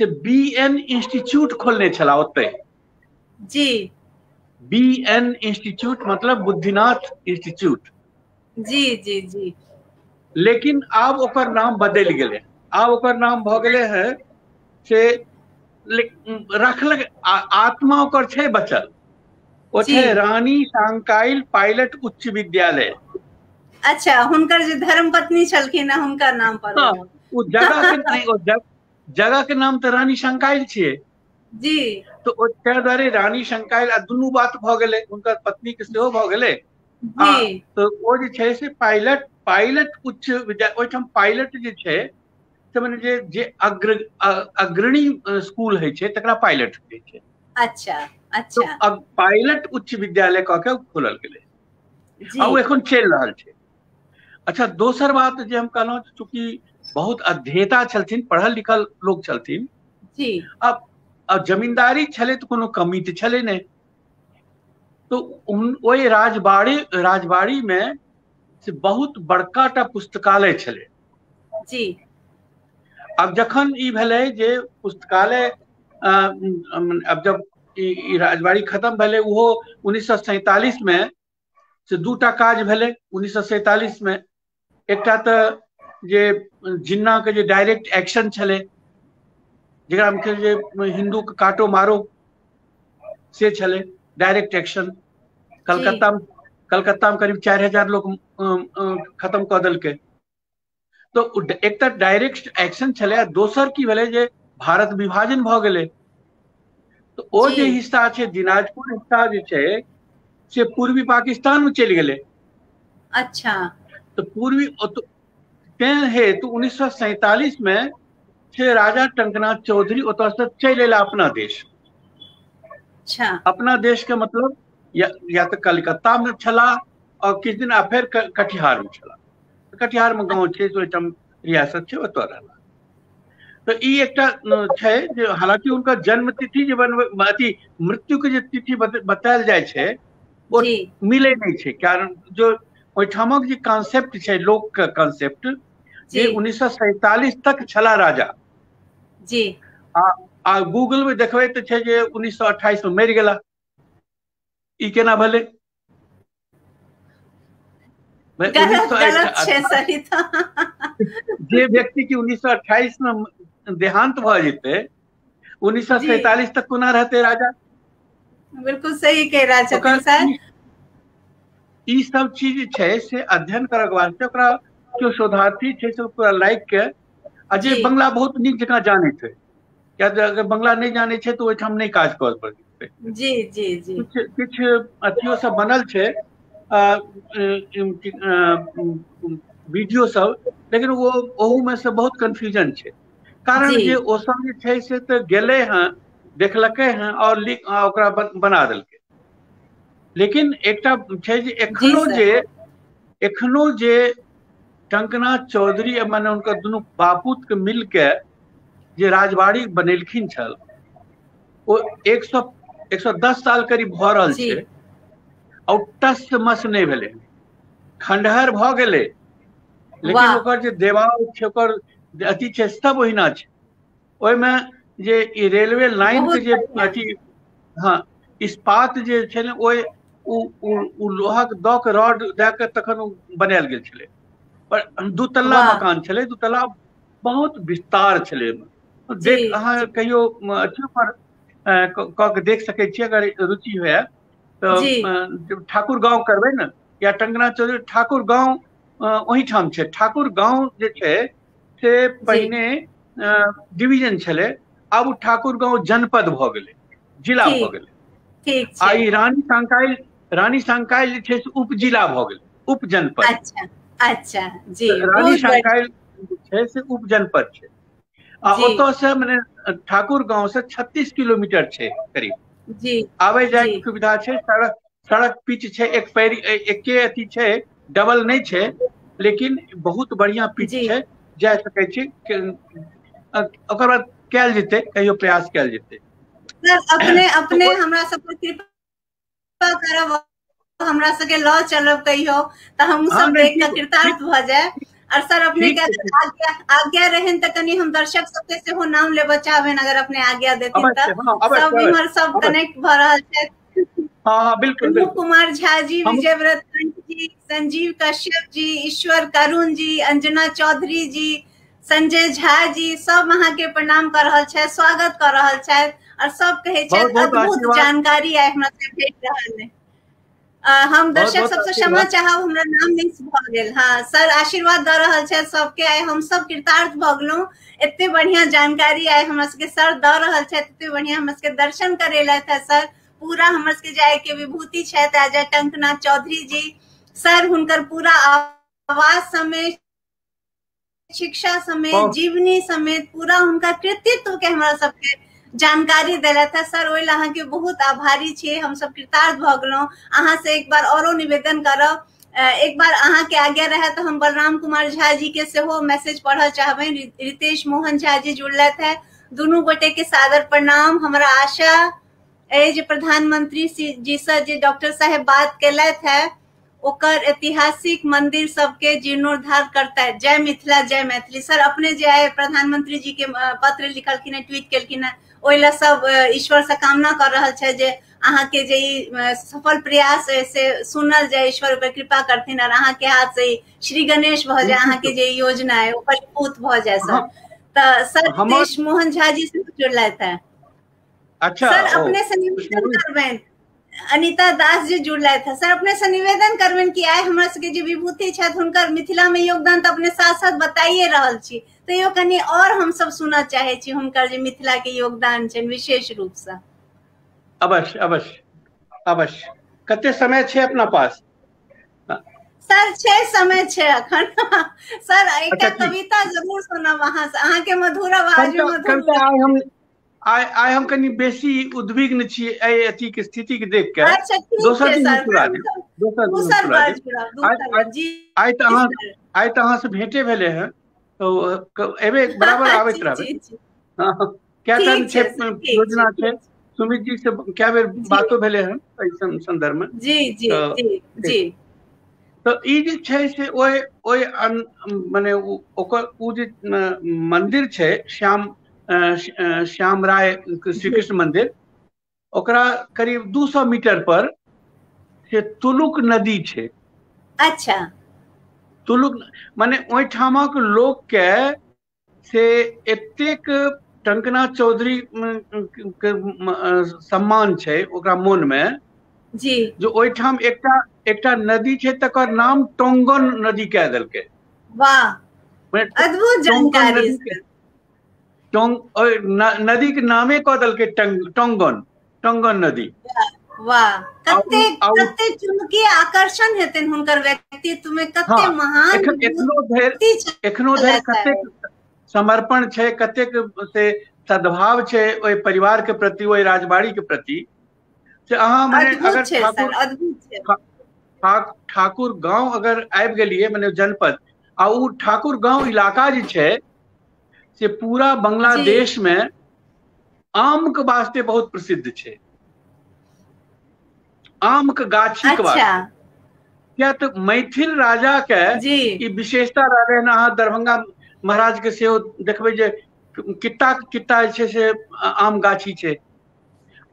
से BN इंस्टीट्यूट खोलने छला ओते। जी BN इंस्टीट्यूट मतलब बुद्धिनाथ इंस्टीट्यूट। जी जी जी लेकिन आब ओकर नाम बदल गेले, आब ओकर नाम भ गेले है से रखलक आत्मा ओकर छै बचल, ओ जी छै रानी सांकाइल पायलट उच्च विद्यालय। अच्छा हुनकर जे धर्म पत्नी छलखिन हैं हुनका नाम पर हाँ, ओ ओ जगह के नहीं, ओ जगह के नाम तो रानी शंकाइल छियै। जी तो ओ ताहि दुआरे रानी शंकाइल आ दुनू बात भ गेलै, हुनकर पत्नी के सेहो भ गेलै। आ जी तो ओ जे छै से पायलट उच्च विद्यालय, ओहिठाम पायलट जे छै से मने जे अग्रणी स्कूल है छै तकरा पायलट कहै छै। अच्छा तो अच्छा अब पायलट उच्च विद्यालय कह के खोलल गेलै जी आ ओ एखन चलि रहल छै। अच्छा, दोसर बात जे हम कहलहुँ, चूंकि बहुत अध्येता छलथिन, पढ़ल लिखल लोग छलथिन, जी अब जमींदारी छलै तो कोनो कमी तो छलै नहीं। तो ओहि राजबाड़ी में से बहुत बड़का टा पुस्तकालय छलै। जी अब जखन ई भेलै जे पुस्तकालय अब जब ई राजबाड़ी खत्म भेलै, उहो 1947 में से दूटा काज भेलै 1947 में। एकटा तऽ जे जिन्ना के जे डायरेक्ट एक्शन छलै, जेकरा में जे हिंदू के काटो मारो से छलै डायरेक्ट एक्शन। जी कलकत्ता में करीब 4000 लोग खत्म कऽ देलकै। तो एकटा डायरेक्ट एक्शन छलै, दोसर की भेलै जे भारत विभाजन भऽ गेलै। तो ओ जी जे हिस्सा छै दिनाजपुर हिस्सा जे छै से पूर्वी पाकिस्तान में चलि गेलै। अच्छा तो पूर्वी तें हेतु 1947 में से राजा टंकनाथ चौधरी ओतऽ से चलि एला अपना देश। अच्छा अपना देश के मतलब या तो कलकत्ता में छला और किछु दिन फिर कटिहार में छला। कटिहार में गाँव छै, ओहिठाम रियासत छै, ओतऽ रहला। तो ई एकटा छै जे हालांकि उनका जन्म तिथि जे अथी मृत्यु के जे तिथि बतायल जाइ छै ओ जी मिले नहीं छै, कारण जो ओहिठामक जे कॉन्सेप्ट छै, लोक के कॉन्सेप्ट जी जे 1947 तक छला राजा। जी आ गूगल में देखबै तऽ छै जे 1928 में मरि गेला। ई केना भेलै? गलत गलत छै 1928 सही तो जे व्यक्ति की 1928 में देहांत भ जेतै, जी 1947 तक कोना रहते राजा? बिल्कुल सही कह रहा छथिन ओकर सर। ई सब चीज छै से अध्ययन करक वास्ते ओकरा जो शोधार्थी छै से पूरा लाइक के आ जे जी बंगला बहुत नीक जकाँ जानै छै, या अगर बंगला नहीं जानै छै तो ओहिठाम नहीं काज कर पड़तै। जी जी जी कुछ कुछ अथियो सब बनल छै वीडियो सब, लेकिन वो ओहू में से बहुत कंफ्यूजन छै। कारण जी जे ओ सब जे छै से तऽ गेलै हैं, देखलकै हैं और ओकरा बना देलकै। लेकिन एकटा छै जे जी सर एखनो जे टंकनाथ चौधरी माने उनकर दुनू बापूत के मिल के जे राजबाड़ी बनेलखिन छल, ओ 110 साल करीब भऽ रहल जी छै और टस मस नहीं भेलै, खंडहर भऽ गेलै, लेकिन वाह ओकर जे देवाल छै ओकर अथी छै सब ओहिना छै। ओहिमे जे ई रेलवे लाइन के बहुत जे बढ़िया अथी, हाँ, इस्पात जे छै ने ओ लोहा के दऽ के रॉड दए के तखन ओ बनायल गेल छलै। पर दूतल्ला वाह मकान छलै, दूतल्ला बहुत विस्तार छलै। जी देख अहाँ जी कहियो अथियो पर कऽ के देख सकै छियै अगर रुचि हुए जी तऽ। ठाकुर गांव करबै ने या टंकनाथ चौधरी ठाकुर गांव ओहिठाम छै। ठाकुर गांव जे छै से जी पहिने डिवीजन छलै, आब ओ ठाकुर गांव जनपद भऽ गेलै, जिला भऽ ठीक गेलै। ठीक आ छै ई रानी सांकाइल जे छै से उपजिला भऽ गेलै, उप जनपद। अच्छा अच्छा जी रानी बहुत बढ़िया सांकाइल जे छै से उप जनपद छै। आ जी ओतऽ से मने ठाकुर गांव से 36 किलोमीटर छै करीब। जी आबै जाय जी के सुविधा छै, सड़क पिच छै, एके अथी छै, डबल नहीं छै, लेकिन बहुत बढ़िया पिच जी छै, जा सकै छी। ओकर बाद कयल जेतै, कहियो प्रयास कयल जेतै। सर अपने तो अपने हमरा सब पर कृपा करब, हमरा सबके लऽ चलब कहियो तऽ हम हाँ सब नहीं, देख कऽ ठीक कृतार्थ ठीक भऽ जाय। और सर अपने के ठीक छै, ठीक, आज्ञा रहन तऽ कनी हम दर्शक सबके सेहो नाम लेबऽ चाहबनि, अगर अपने आज्ञा देथिन तऽ। अवश्य, हाँ, सब अवश्य इम्हर अवश्य सब अवश्य, कनेक्ट भऽ रहल छथि। हाँ हाँ बिल्कुल अनूप बिल्कुल। कुमार झा जी, हम विजय व्रत जी, संजीव कश्यप जी, ईश्वर करुण जी, अंजना चौधरी जी, संजय झा जी, सब अहाँ के प्रणाम कर रहल छथि, स्वागत कर रहल छथि और सब कहे बहुत छथि बहुत अद्भुत आशीर्वाद, जानकारी आइ हमरा से भेट रहल है। हम बहुत दर्शक बहुत सबसे क्षमा आशीर्वाद। चाहब, हमरा नाम मिस भऽ गेल। हाँ सर आशीर्वाद दऽ रहल छथि सबके, आइ हम सब कृतार्थ भऽ गेलहुँ। एते बढ़िया जानकारी आइ हमरा सबके सर दऽ रहल छथि, एते बढ़िया हमरा सबके दर्शन करेलथि है सर। पूरा हमर सबके जाय के विभूति छथि अजय टंकनाथ चौधरी जी। सर हुनकर पूरा आवाज समेत, शिक्षा समेत, बहुत जीवनी समेत पूरा हुनका कृतित्व के हमरा सबके जानकारी देलथि है सर। ओहि लए अहाँके बहुत आभारी छियै, हम सब कृतार्थ भऽ गेलहुँ। अहाँ से एक बार औरो निवेदन करब, एक बार अहाँ के आज्ञा रहे तो हम बलराम कुमार झा जी के सेहो मैसेज पढ़ल चाहबै। रितेश मोहन झा जी जुड़लथि है, दुनू गोटे के सादर प्रणाम। हमरा आशा अइ जे प्रधानमंत्री जी से जे डॉक्टर साहब बात केलथि है ओकर ऐतिहासिक मंदिर सबके जीर्णोद्धार करता। जय मिथिला जय मैथिली। सर अपने जे आए प्रधानमंत्री जी के पत्र लिखलखिन है, ट्वीट केलखिन है, ओहि ला सब ईश्वर से कामना कर रहल छै जे अहाँ के जे सफल प्रयास से सुनल जाए, ईश्वर पर कृपा करथिन और अहाँ के हाथ से श्री गणेश भऽ जाए, अहाँ के जे योजना है ओ फलीभूत भऽ जाए सर। तऽ सर हमर रितेश मोहन झा जी से जुड़लथि है। अच्छा सर ओ अपने से निवेदन करबनि, अनिता दास जी जुड़लथि है, सर अपने से निवेदन करबनि कि आइ हमरा सबके जे विभूति छथि हुनकर मिथिला में योगदान तऽ अपने साथ साथ बताइए रहल छी, तैयो कनी और हम सब सुनऽ चाहे छी हुनकर जे मिथिला के योगदान छनि विशेष रूप से। अवश्य अवश्य अवश्य। कते समय छै अपना पास? सर छै, समय छै अखन। सर एकटा अच्छा ठीक, कविता जरूर सुनब अहाँ से, अहाँ के मधुर आवाज में मधुर कविता आइ हम कनी बेसी उद्विग्न छी एहि अथी के स्थिति के देख के। अच्छा ठीक दोसर छै दिन हम सर, सुना देब, दोसर दिन हम दूसर सुना बार देब। जुड़ब, आइ दूसर आइ बार जी आइ तऽ अहाँ सर। आइ तऽ अहाँ से भेंटे भेले हैं, तो एबे बराबर आबैत जी रहबै। जी जी हाँ, क्या टन ठीक छै छै सर, ठीक छै योजना छै, ठीक सुमित जी से क्या बेर जी बातो भेले हैं एहि संदर्भ में। जी जी तो जी जी तऽ ई जे छै से ओहि मने ओकर ओ जे मंदिर छै श्याम राय श्री जी कृष्ण मंदिर, ओकरा करीब 200 मीटर पर से तुलुक नदी छै। अच्छा तुलुक मने ओहिठामक लोक के से एतेक टंकनाथ चौधरी के सम्मान छै ओकरा मोन में, जी जो ओहिठाम एकटा एकटा नदी छै तकर नाम टोंगन नदी कह देलकै। वाह, माने अद्भुत टोंगन जानकारी नदी के सर। नदी के नामे कह देलकै टोंगन, टोंगन नदी। वाह, कते आउ कते चुंबकीय आकर्षण हेतनि हुनकर व्यक्तित्व में, कते हाँ, महान एखनो धरि छलथि। कतेक समर्पण छै, कतेक से सद्भाव छै ओहि परिवार के प्रति, ओहि राजबाड़ी के प्रति, से अहाँ मने अगर अद्भुत छै सर, अद्भुत छै। ठाकुर गांव अगर आबि गेलिए मने जनपद, आ उ ठाकुर गांव इलाका जे छै से पूरा जी बांग्लादेश में आम के वास्ते बहुत प्रसिद्ध छै, आम के गाछी के अच्छा वास्ते। क्या तो मैथिल राजा के जी ई विशेषता रहलै हन। अहाँ दरभंगा महाराज के सेहो देखबै जे कित्ता कित्ता जे छै से आम गाछी छै,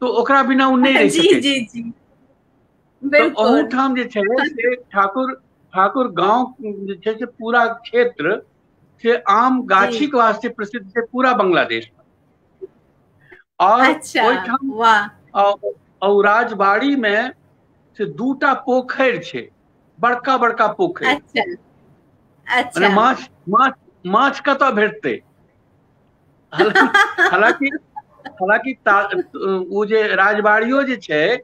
तो ओकरा बिना उ नहीं रहि जी सकै जी छै। जी तो बिल्कुल। अहूठाम जे छै से ठाकुर गांव जे छै से पूरा क्षेत्र से आम जी गाछी के वास्ते प्रसिद्ध छै पूरा बांग्लादेश में। और अच्छा ओहिठाम वाह, राजबाड़ी में से दूटा पोखरि छै, बड़का बड़का पोखरि। अच्छा माने अच्छा माछ माछ माछ कतऽ भेटतै? हालांकि हालांकि वो जे राजबाड़ियो जे छै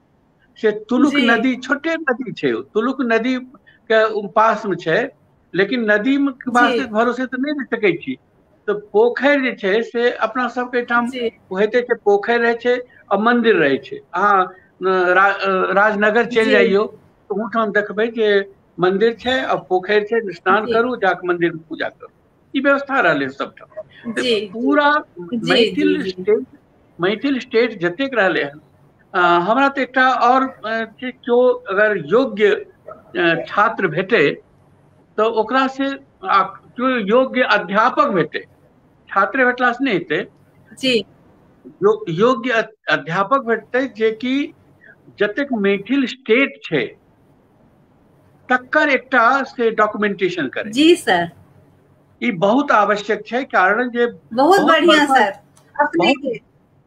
से तुलुक जी नदी, छोटे नदी छै, तुलुक नदी के पास में छै, लेकिन नदी के जी वास्ते भरोसे तो नहीं रह सकै छी। तो पोखरि जे छै से अपना सबके ठाम जी होइते छै, पोखरि रहे छै और मंदिर रहे छै। अहाँ राजनगर चलि जी जाइयो तो ओठाम देखबै जे मंदिर छै और पोखरि छै, स्नान जी करू, जाके मंदिर में पूजा करू, ई व्यवस्था रहलै सबठाम। तो जी पूरा जी जी जी मैथिल स्टेट जतेक रहलै हन, हमरा तो एकटा और केओ अगर योग्य छात्र भेटे तो ओकरा से केओ योग्य अध्यापक भेटे, छात्र भेटला से नहीं हेतै, जी योग्य अध्यापक भेटतै जे कि जतेक मैथिल स्टेट छै तकर एकटा से डॉक्यूमेंटेशन करे। जी सर, ई बहुत आवश्यक छै, कारण जे बहुत बहुत बढ़िया बड़का सर। अपने बहुत के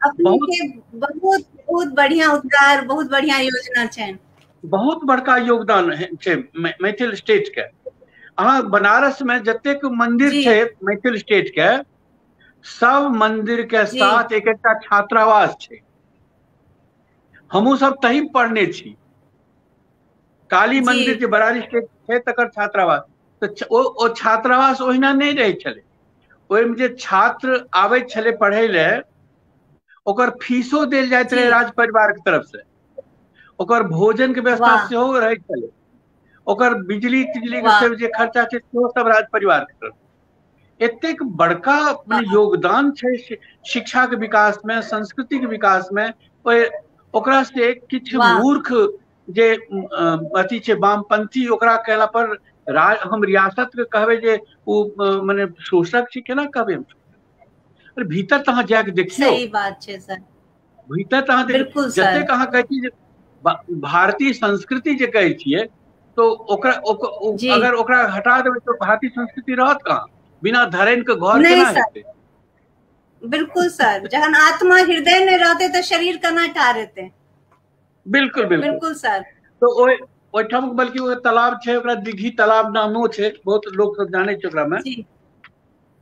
अपने बहुत के बहुत बहुत बढ़िया उद्गार, बहुत बढ़िया योजना छै। बहुत बड़का योगदान छै मैथिल स्टेट के। अहाँ बनारस में जतेक मंदिर जी छै मैथिल स्टेट के, सब मंदिर के जी साथ एक एकटा छात्रावास छै। हमहू सब तही पढ़ने छी। काली जी मंदिर जे बरारी स्टेट छै तकर छात्रावास, तो ओ छात्रावास ओहिना नहीं रहे छलै। ओहिमे जे छात्र आबै छलै पढ़ै ले, ओकर फीसो देल जाइत जी रहे राज परिवार के तरफ से, ओकर भोजन के व्यवस्था वाह सेहो रहै छलै, ओकर बिजली तिजली के वाह से जे खर्चा छै सेहो सब राज परिवार के तरफ। एतेक बड़का मने वाह योगदान छै शिक्षा के विकास में, संस्कृति के विकास में। ओकरा से किछु वाह मूर्ख जे अथी छै वामपंथी, ओकरा कहला पर हम रियासत के कहबै जे ओ मने शोषक छी, केना कहबै हम? अरे भीतर तो अहाँ जाके देखियो, सही बात छै सर, भीतर तो अहाँ देखियो, बिल्कुल सर। जतेक अहाँ कहै छी जे भारतीय संस्कृति जे कहै छियै, तो जी अगर ओकरा हटा देबै तो भारतीय संस्कृति रहत कहाँ? बिना धरैन के घर नहीं केना सर, हेतै? बिल्कुल सर, जहन आत्मा हृदय में रहते तो शरीर केना ठाढ़। बिल्कुल बिल्कुल। बिल्कुल सर। तो ओहिठाम बल्कि वो तालाब छै, ओकरा दिघी तालाब नामो छै, बहुत लोग सब जाने छै ओकरा में। जी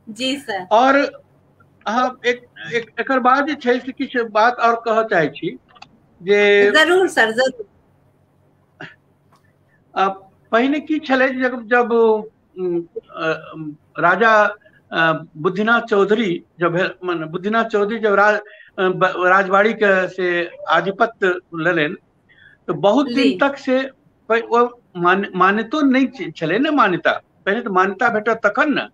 जी सर। और अहाँ एकर बाद जे छै से किछु बात और कहऽ चाहे छी जे जरूर सर, जरूर। पहिने की छलै, जब राजा बुद्धिनाथ चौधरी जब राजबाड़ी के से आधिपत्य लेलनि, तो बहुत ली दिन तक से मान्यतो नहीं छलै ने। मान्यता पहले तो मान्यता भेटत तखन ने,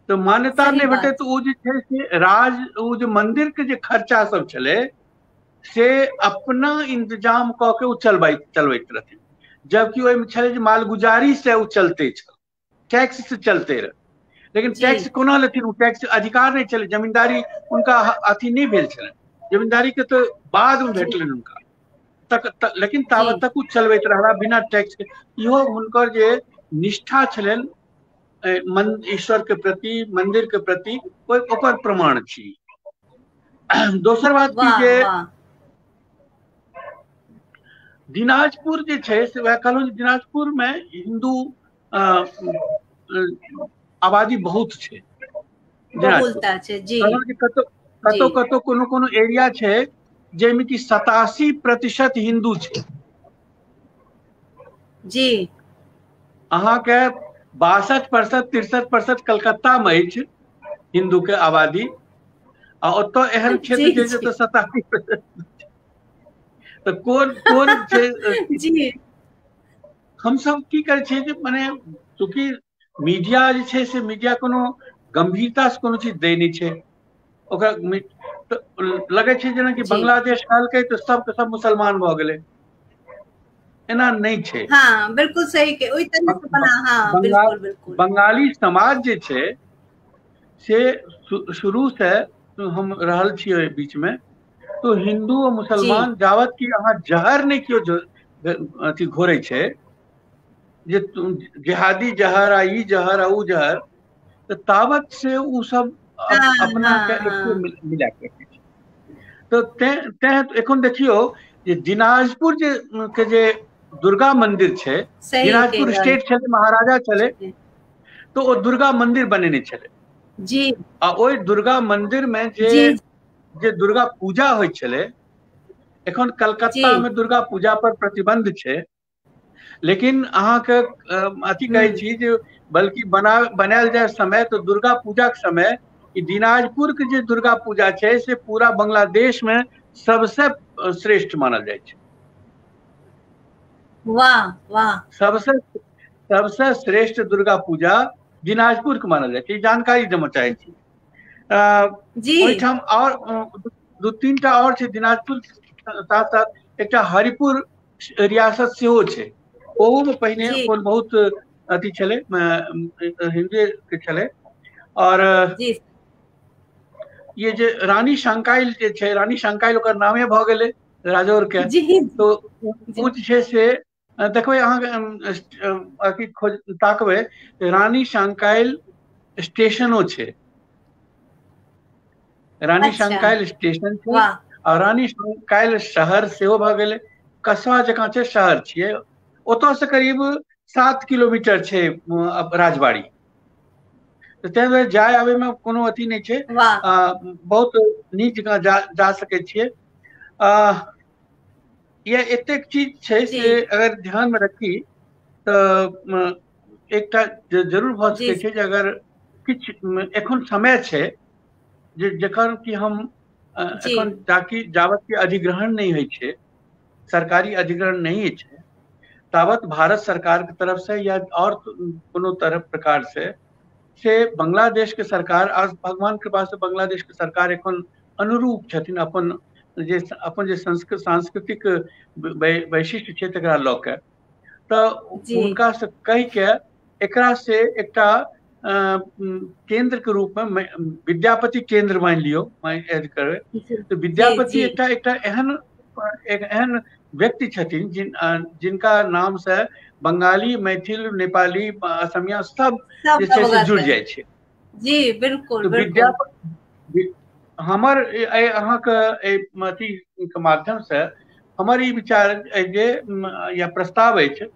तो मान्यता सही नहीं भेटे बात। तो वो जे छै से वो जे मंदिर के जे खर्चा सब छलै से अपना इंतजाम कऽ के चलबैत रहथिन। जबकि ओहिमे छलै जे मालगुजारी से वो चलते छल, टैक्स से चलते रहे। लेकिन जी टैक्स कोना लेथिन? वो टैक्स अधिकार नहीं चले, जमींदारी उनका अथी नहीं भेल छलै। जमींदारी के तो बाद में भेटलनि उनका लेकिन जी तावत तक वो चलबैत रहला बिना टैक्स के। इहो हुनकर जे निष्ठा छलनि ईश्वर के प्रति, मंदिर के प्रति, ओकर प्रमाण छी। दोसर बात की वाह जे वाह दिनाजपुर जे छै से वएह कहलहुँ दिनाजपुर में हिंदू आबादी बहुत छै। बहुलता छै जी कतौ जी कतौ कतौ कोनो एरिया छै जेमे कि 87% हिंदू छै। जी अहाँके 62% 63% कलकत्ता में अछि हिंदू के आबादी, आ ओतऽ एहन जी क्षेत्र छै जी जतऽ 87%। तऽ कोन छै जी हम सब की करे छियै जे मने चूंकि मीडिया जे छै से मीडिया कोनो गंभीरता से कोनो चीज दै नहि छै, ओकरा लगे छै जेनाकि जी बांग्लादेश कहलकै तऽ सबके सब मुसलमान भऽ गेलै, एना नहि छै। हाँ बिल्कुल सही के ओई तरह से बना, हाँ बिल्कुल बिल्कुल बंगाली समाज जे छै से शुरू से हम रहल छियै ओहि बीच में, तो हिंदू और जी मुसलमान जावत कि अहाँ जहर नहीं कियो अथी घोरे छै जे जिहादी जहर आ ई जहर आ ऊ जहर, तऽ तावत से ऊ सब हाँ अपना के हाँ एके हाँ मिला के रखै छै। तो तें एखन देखियौ जे दिनाजपुर के जे दुर्गा मंदिर छै, सही कहि दिनाजपुर रहल स्टेट छलै, महाराजा छलै, छी तो ओ दुर्गा मंदिर बनेने छलै। जी आ ओहि दुर्गा मंदिर में जी जे दुर्गा पूजा होइ छलै, एखन जी कलकत्ता में दुर्गा पूजा पर प्रतिबंध छै, लेकिन अहाँके अथी कहै हम्म छी जे बल्कि बनायल जाय समय तो दुर्गा पूजा के समय ई दिनाजपुर के जे दुर्गा पूजा छै से पूरा बांग्लादेश में सबसे श्रेष्ठ मानल जाइ छै। वाह वाह सबसे श्रेष्ठ दुर्गा पूजा दिनाजपुर के मानल जाइ छै, ई जानकारी देना चाहै छी। जी ओहिठाम और दू तीन टा और छै दिनाजपुर साथ साथ एकटा हरिपुर रियासत सेहो छै, ओहू में पहिने जी अपन बहुत अथी छलै, हिंदुए के छलै। और जी ये जे रानी शंकाइल जे छै, रानी शंकाइल ओकर नामे भऽ गेलै राजौर के, जी तो जी ऊ जे छै से देखबै अहाँके अथी ताकबै रानी शंकाइल स्टेशनो छै, रानी अच्छा शंकाइल स्टेशन छै, वाह आ रानी शंकाइल शहर सेहो भऽ गेलै, कस्बा जकाँ छै, शहर छियै। ओतऽ से करीब 7 किलोमीटर छै राजबाड़ी, तऽ ताहि दुआरे जाय आबे में कोनो अथी नहि छै, वाह बहुत नीक जकाँ जा सकै छियै। ये एतेक चीज छै जी से अगर ध्यान में रखी तऽ एकटा जरूर भऽ जी सकै छै जे अगर किछु एखन समय छै जखन कि हम जी एखन ताकि जावत कि अधिग्रहण नहीं होइ छै, सरकारी अधिग्रहण नहीं छै, तावत भारत सरकार के तरफ से या और कोनो तरह प्रकार से बांग्लादेश के सरकार, आज भगवान कृपा से बांग्लादेश के सरकार एखन अनुरूप छथिन अपन जे सांस्कृतिक वैशिष्ट्य छै तकरा लऽ के, तऽ जी हुनका से कहि के एकरा से एकटा केंद्र के रूप में विद्यापति केंद्र मान लियो, ऐड करबै तो जी विद्यापति जी एकटा एहन व्यक्ति छथिन जिनका नाम से बंगाली, मैथिल, नेपाली, असमिया सब सब जे छै से अवगत जुड़ि है जाइ छै। जी बिल्कुल तो बिल्कुल हमर अहाँके अथी के माध्यम से हमर ई विचार अछि जे या प्रस्ताव अछि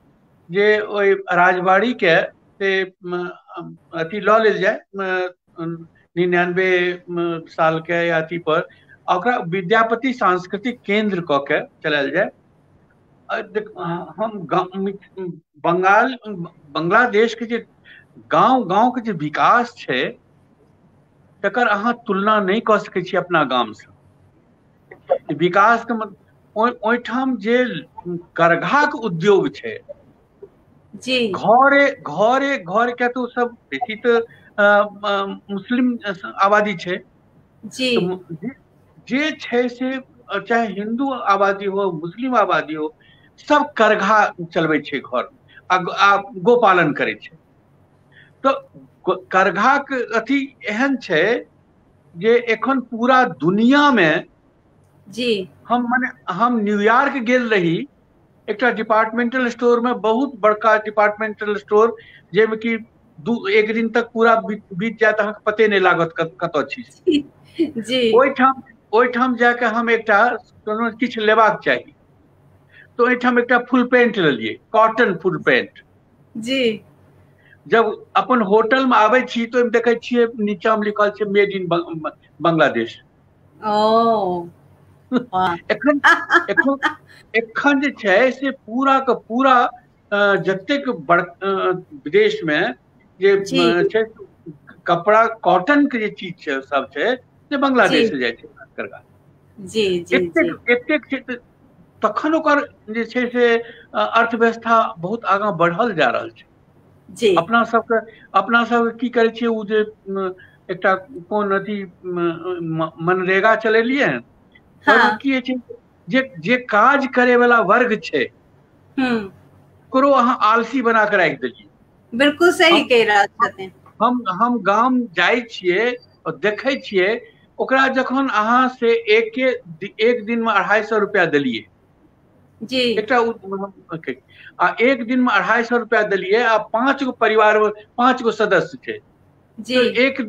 जे ओहि राजबाड़ी के से अथी लऽ लेल जाय 99 साल के या अथी पर, ओकरा विद्यापति सांस्कृतिक केंद्र कऽ के चलायल जाय। हम बांग्लादेश के जे गांव के जे विकास छै तकर अहाँ तुलना नहीं कऽ सकै छी अपना गाम से। विकास के ओहिठाम जे करघा के उद्योग छै, जी घरे के तो सब बेसी तो मुस्लिम आबादी छै, जी तो जे छै से चाहे हिंदू आबादी हो, मुस्लिम आबादी हो, सब करघा चलबै छै घर, आ गोपालन करै छै। तो करघा के अथी एहन छै जे एखन पूरा दुनिया में जी हम न्यूयॉर्क गेल रही, एकटा डिपार्टमेंटल स्टोर में, बहुत बड़का डिपार्टमेंटल स्टोर जेमे कि एक दिन तक पूरा बीत जायत अहाँके पते नहीं लागत कतऽ छी। जी ओहिठाम जाके हम एकटा किछु लेबाक चाही, तो एठाम एकटा फुल पेंट लेलिए, कॉटन फुल पेंट। जी जब अपन होटल में आबै छी तो देखे छिए नीचा में लिखल छै मेड इन बांग्लादेश। ओ वाह एखन एखन एखन जे छै से पूरा के पूरा जतेक विदेश में जे जी छै कपड़ा कॉटन के जे चीज छै सब छै से बांग्लादेश जी से जाइ छै करगा। जी जी जी एतेक एतेक छै तखन ओकर जे छै से अर्थव्यवस्था बहुत आगाँ बढ़ल जा रहल छै। जी अपना सबके की करे छिए उ जे एकटा कोन अथी मनरेगा चलेलिए ओहिमे हाँ की होइ छै जे काज करे वाला वर्ग छै ओकरो अहाँ आलसी बना के राखि देलिए। बिल्कुल सही हम कह रहा छथिन। हम गाम जाइ छिए और देखे छिए ओकरा जखन अहाँ से एक दिन में 250 रुपया देलिए जी एकटा आ एक दिन में 250 रुपया दिलिए आ 5 गो परिवार में 5 गो सदस्य छै जी तो एक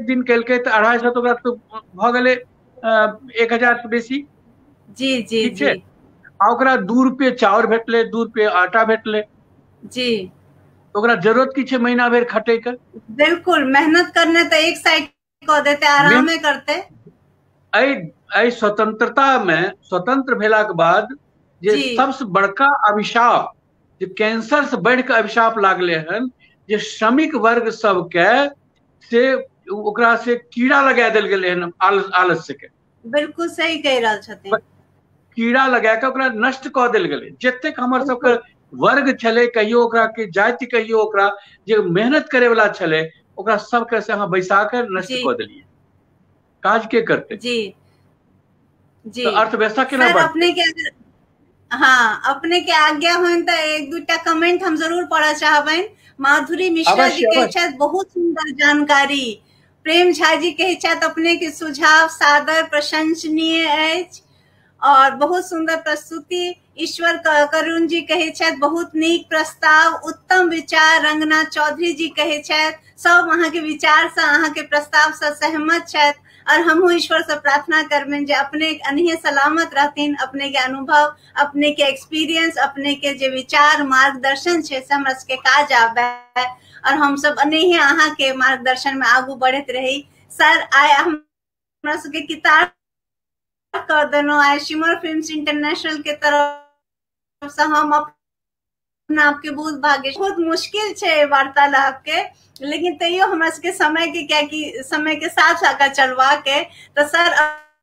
दिन केलकै तो 250 तो ओकरा तो भ गेलै 1000 से बेसी। जी जी ठीक जी छै आ ओकरा 2 रुपये चाउर भेटले 2 रुपये आटा भेटले जी ओकरा जरूरत की छै महीना भर खटे के। बिल्कुल मेहनत करने तो एक साइड को देते आरामे करते। एहि स्वतंत्रता में स्वतंत्र भेला के बाद जे जी सबसे बड़का अभिशाप जे कैंसर से बढ़ के अभिशाप लागले हन जे श्रमिक वर्ग सबके से ओकरा से कीड़ा लगा देल गेले हन आलस्य के। बिल्कुल सही कह रहा छथिन। कीड़ा लगा के ओकरा नष्ट क देल गेले जतेक हमर सबके वर्ग छले कहियो ओकरा के जाति कहियो ओकरा जे मेहनत करे वाला छले ओकरा सबके से अहाँ बैसा के नष्ट जी क देलिए। काज के करते जी जी तो अर्थव्यवस्था केना सर बढ़ते। अपने के हाँ अपने के आज्ञा होन तो एक दूटा कमेंट हम जरूर पढ़ा चाहबन। माधुरी मिश्रा जी अवश्य कहे छथि बहुत सुंदर जानकारी। प्रेम झा जी कहे छथि अपने के सुझाव सादर प्रशंसनीय अछि और बहुत सुंदर प्रस्तुति। ईश्वर करुण जी कहे छथि बहुत नीक प्रस्ताव उत्तम विचार। रंगनाथ चौधरी जी कहे छथि सब अहाँ के विचार से अहाँ के प्रस्ताव से सहमत छथि और हमहू ईश्वर से प्रार्थना करबें जे अपने अनहे सलामत रहतीन। अपने के अनुभव अपने के एक्सपीरियंस अपने के जे विचार मार्गदर्शन छे से हमरा सबके काज आबे और हम सब अनहे अहाँ के मार्गदर्शन में आगू बढ़त रही। सर आइ हमरा सबके किताब कर देनो आइ शिमर फिल्म्स इंटरनेशनल के तरफ से हम अपना आपके बहुत भाग्य बहुत मुश्किल छे वार्तालाप के लेकिन तैयो हमरा सबके समय के क्या कि समय के साथ आगे चलवा के तो सर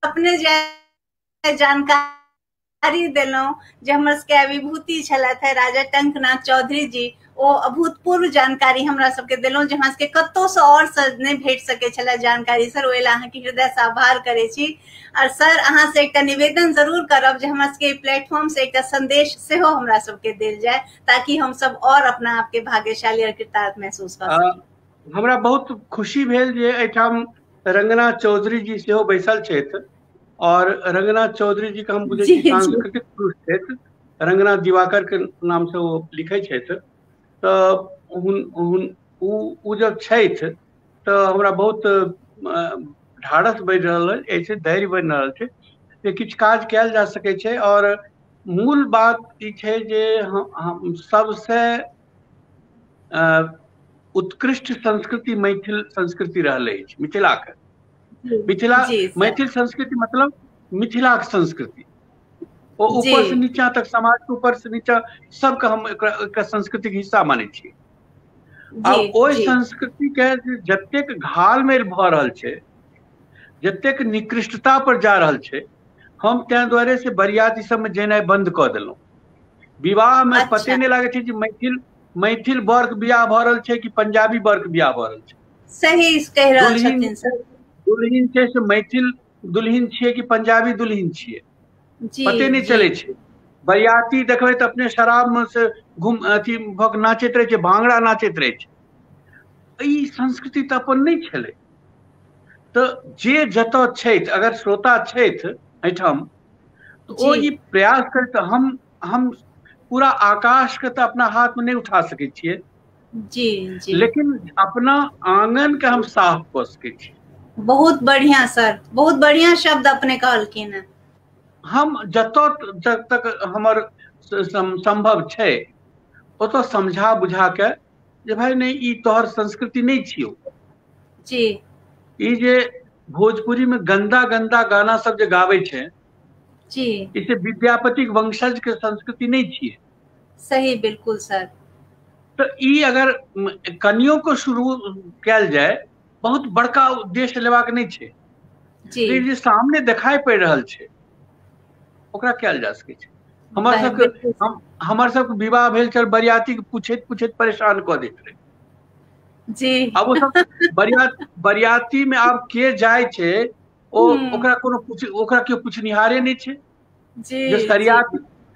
अपने जे जानकारी दिलों जे हमर सबके अभिभूति छलथि राजा टंकनाथ चौधरी जी ओ अभूतपूर्व जानकारी हमरा सबके दिलों जे हमरा सबके कत्तो से और से नहीं भेट सके छला जानकारी। सर ओइला अहाँ के हृदय से आभार करे छी और सर अहाँ से एक निवेदन जरूर करब जे हमरा सबके प्लेटफॉर्म से एक संदेश सेहो हमरा सबके देल जाए ताकि हम सब और अपना आप के भाग्यशाली और कृतार्थ महसूस कर सकी। हमरा बहुत खुशी भेल जे एठाम रंगनाथ चौधरी जी सेहो बैसल छथि और रंगनाथ चौधरी जी के हम बुझे छी सांस्कृतिक पुरुष छथि। रंगनाथ दिवाकर के नाम से वो लिखे छथि तो उ जब छथि तो हमरा बहुत ढाढ़स बढ़ि रहल है ऐसे धैर्य बनि रहल छै जे किछु काज कयल जा सकै छै। और मूल बात ई छै जे हम सबसे उत्कृष्ट संस्कृति मैथिल संस्कृति रहल अछि मिथिला के। मैथिल संस्कृति मतलब मिथिला के संस्कृति वो ऊपर से नीचा तक समाज के ऊपर से नीचा सबके हम एक संस्कृति के हिस्सा माने छी। अब ओहि संस्कृति के जतेक घाल मेल भ रहल छै जतेक निकृष्टता पर जा रहल छै हम तै दुआरे से बरियाती सब में जेनाइ बंद क देलहुं। विवाह में पते नहीं लागे छै जे मैथिल बर के बियाह भ रहल छै कि पंजाबी बर के बियाह भ रहल छै। सही कह रहल छथिन सर। दुल्हिन छै से मैथिल दुल्हिन छियै कि पंजाबी दुल्हिन छियै पते नहीं चले छै। बरियाती देखबै तो अपने शराब में से अथी भक नाचैत रहे छै भांगड़ा नाचैत रहे छै। ई संस्कृति तो अपन नहीं छलै। तो जे जतऽ छथि अगर श्रोता छथि एहिठाम तो ओ ई प्रयास करे तो हम पूरा आकाश के तो अपना हाथ में नहीं उठा सके छियै जी लेकिन अपना आंगन के हम साफ क सके छी। बहुत बढ़िया सर बहुत बढ़िया शब्द अपने कहलखिन है। हम जत तक हमर संभव छै ओतो समझा बुझा के जे भाई नहीं ई तोहर संस्कृति नहीं छियो जी ई जे भोजपुरी में गंदा गंदा गाना सब जे गावे छै जी इसे विद्यापति वंशज के संस्कृति नहीं छिए सही बिल्कुल सर। तो ई अगर कनियों को शुरू कैल जाए बहुत बड़का उद्देश्य लेबाक नहीं छै जी जे सामने दिखाई पड़ रहल छै ओकरा कैल जा सकै छै। हमर सबके विवाह भेल छल बरियाती के पूछैत पूछैत परेशान कऽ दैत रहे जी अब वो सब बरियाती में आब के जाय छै ओकरा कोनो ओकरा केओ पुछनिहारे नहीं छै जी जे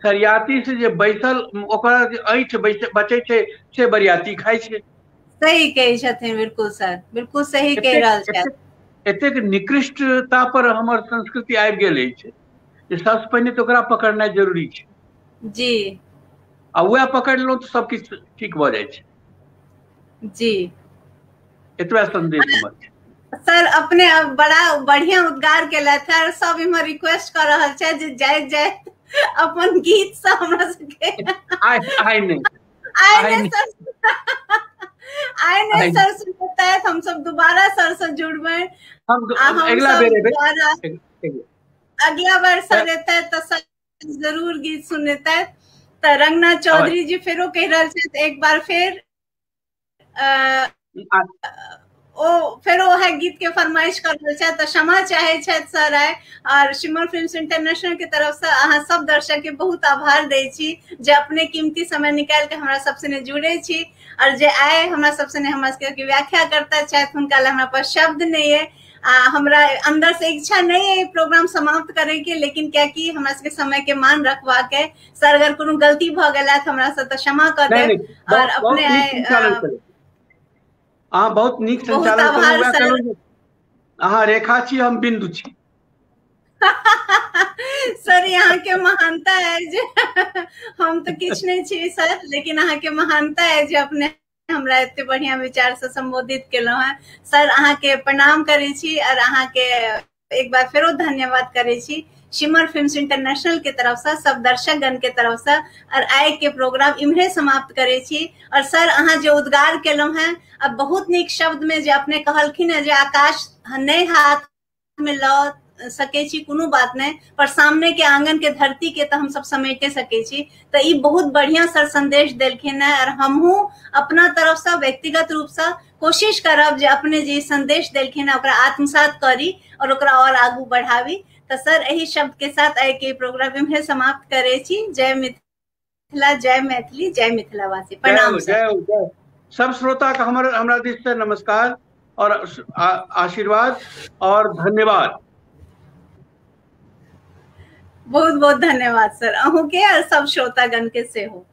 सरियाती से जे बैसल ओकरा ऐठ बचै छै से बरियाती खाय छै। सही कहै छथिन बिल्कुल सर, बिल्कुल सही कहि रहल छथि। एतेक निकृष्टता पर हमर संस्कृति आबि गेल अछि जे सबसे पहिने तो ओकरा पकड़नाइ जरूरी छै जी आ वह पकड़लहुँ तो सब किछु ठीक भऽ जाइ छै जी एतबा संदेश हमर छै। सर अपने बड़ा बढ़िया उद्गार केलथि है और सब इम्हर रिक्वेस्ट कर रहल छै जे जाइत जाइत अपन गीत से हमरा सबके आइ नहीं सर सुनता है हम सब दोबारा सर से जुड़बै हम अगला बार सर रहता है तो सर जरूर गीत सुनता है तो रंगनाथ चौधरी जी फेरो कह रहल छै एक बार फिर फेरो है गीत के फरमाइश कर रहल छै तो क्षमा चाहे छै सर आए और शिमर फिल्म्स इंटरनेशनल के तरफ से अहाँ सब दर्शक के बहुत आभार दै छी जे अपने कीमती समय निकाल के हमरा सबसे ने जुड़े छी और जे आए हमरा सबसे ने हमरा सबके व्याख्या करता चाहत हुनका ले हमरा पास शब्द नहीं है। हमरा अंदर से इच्छा नहीं है प्रोग्राम समाप्त करे के लेकिन क्या कि हमरा सबके समय के मान रखवा के सर अगर कोनो गलती भ गेला तो हमरा से तो क्षमा कर दे और अपने आए अहाँ बहुत नीक संचालन करू अहाँ रेखा छी हम बिंदु छी सर यहाँ के महानता है जे हम तो किछ नहीं छी सर लेकिन अहाँ के महानता है जे अपने हमरा एते बढ़िया विचार से संबोधित केलहुँ है सर अहाँ के प्रणाम करे छी और अहाँ के एक बार फेरो धन्यवाद करे छी शिमर फिल्म्स इंटरनेशनल के तरफ से सब दर्शक गण के तरफ से और आइ के प्रोग्राम इम्हरे समाप्त करे छी। और सर अहाँ जो उद्गार केलहुँ है अब बहुत नीक शब्द में जे अपने कहलखिन है जे आकाश नहीं हाथ में लऽ सके छी कोनो बात नहीं पर सामने के आंगन के धरती के तो हम सब समेटे सके छी तो ये बहुत बढ़िया सर संदेश देलखिन है और हमहू अपना तरफ से व्यक्तिगत रूप से कोशिश करब जे अपने जे संदेश देलखिन है ओकरा आत्मसात करी और ओकरा और आगू बढ़ावी। तो सर यही शब्द के साथ आइ के प्रोग्राम में समाप्त करे छी। जय मिथिला, जय मैथिली, जय मिथिलावासी। प्रणाम सर। सब श्रोता का हमरा दिस से नमस्कार और आशीर्वाद और धन्यवाद। बहुत बहुत धन्यवाद सर अहू के और सब श्रोतागण के से हो।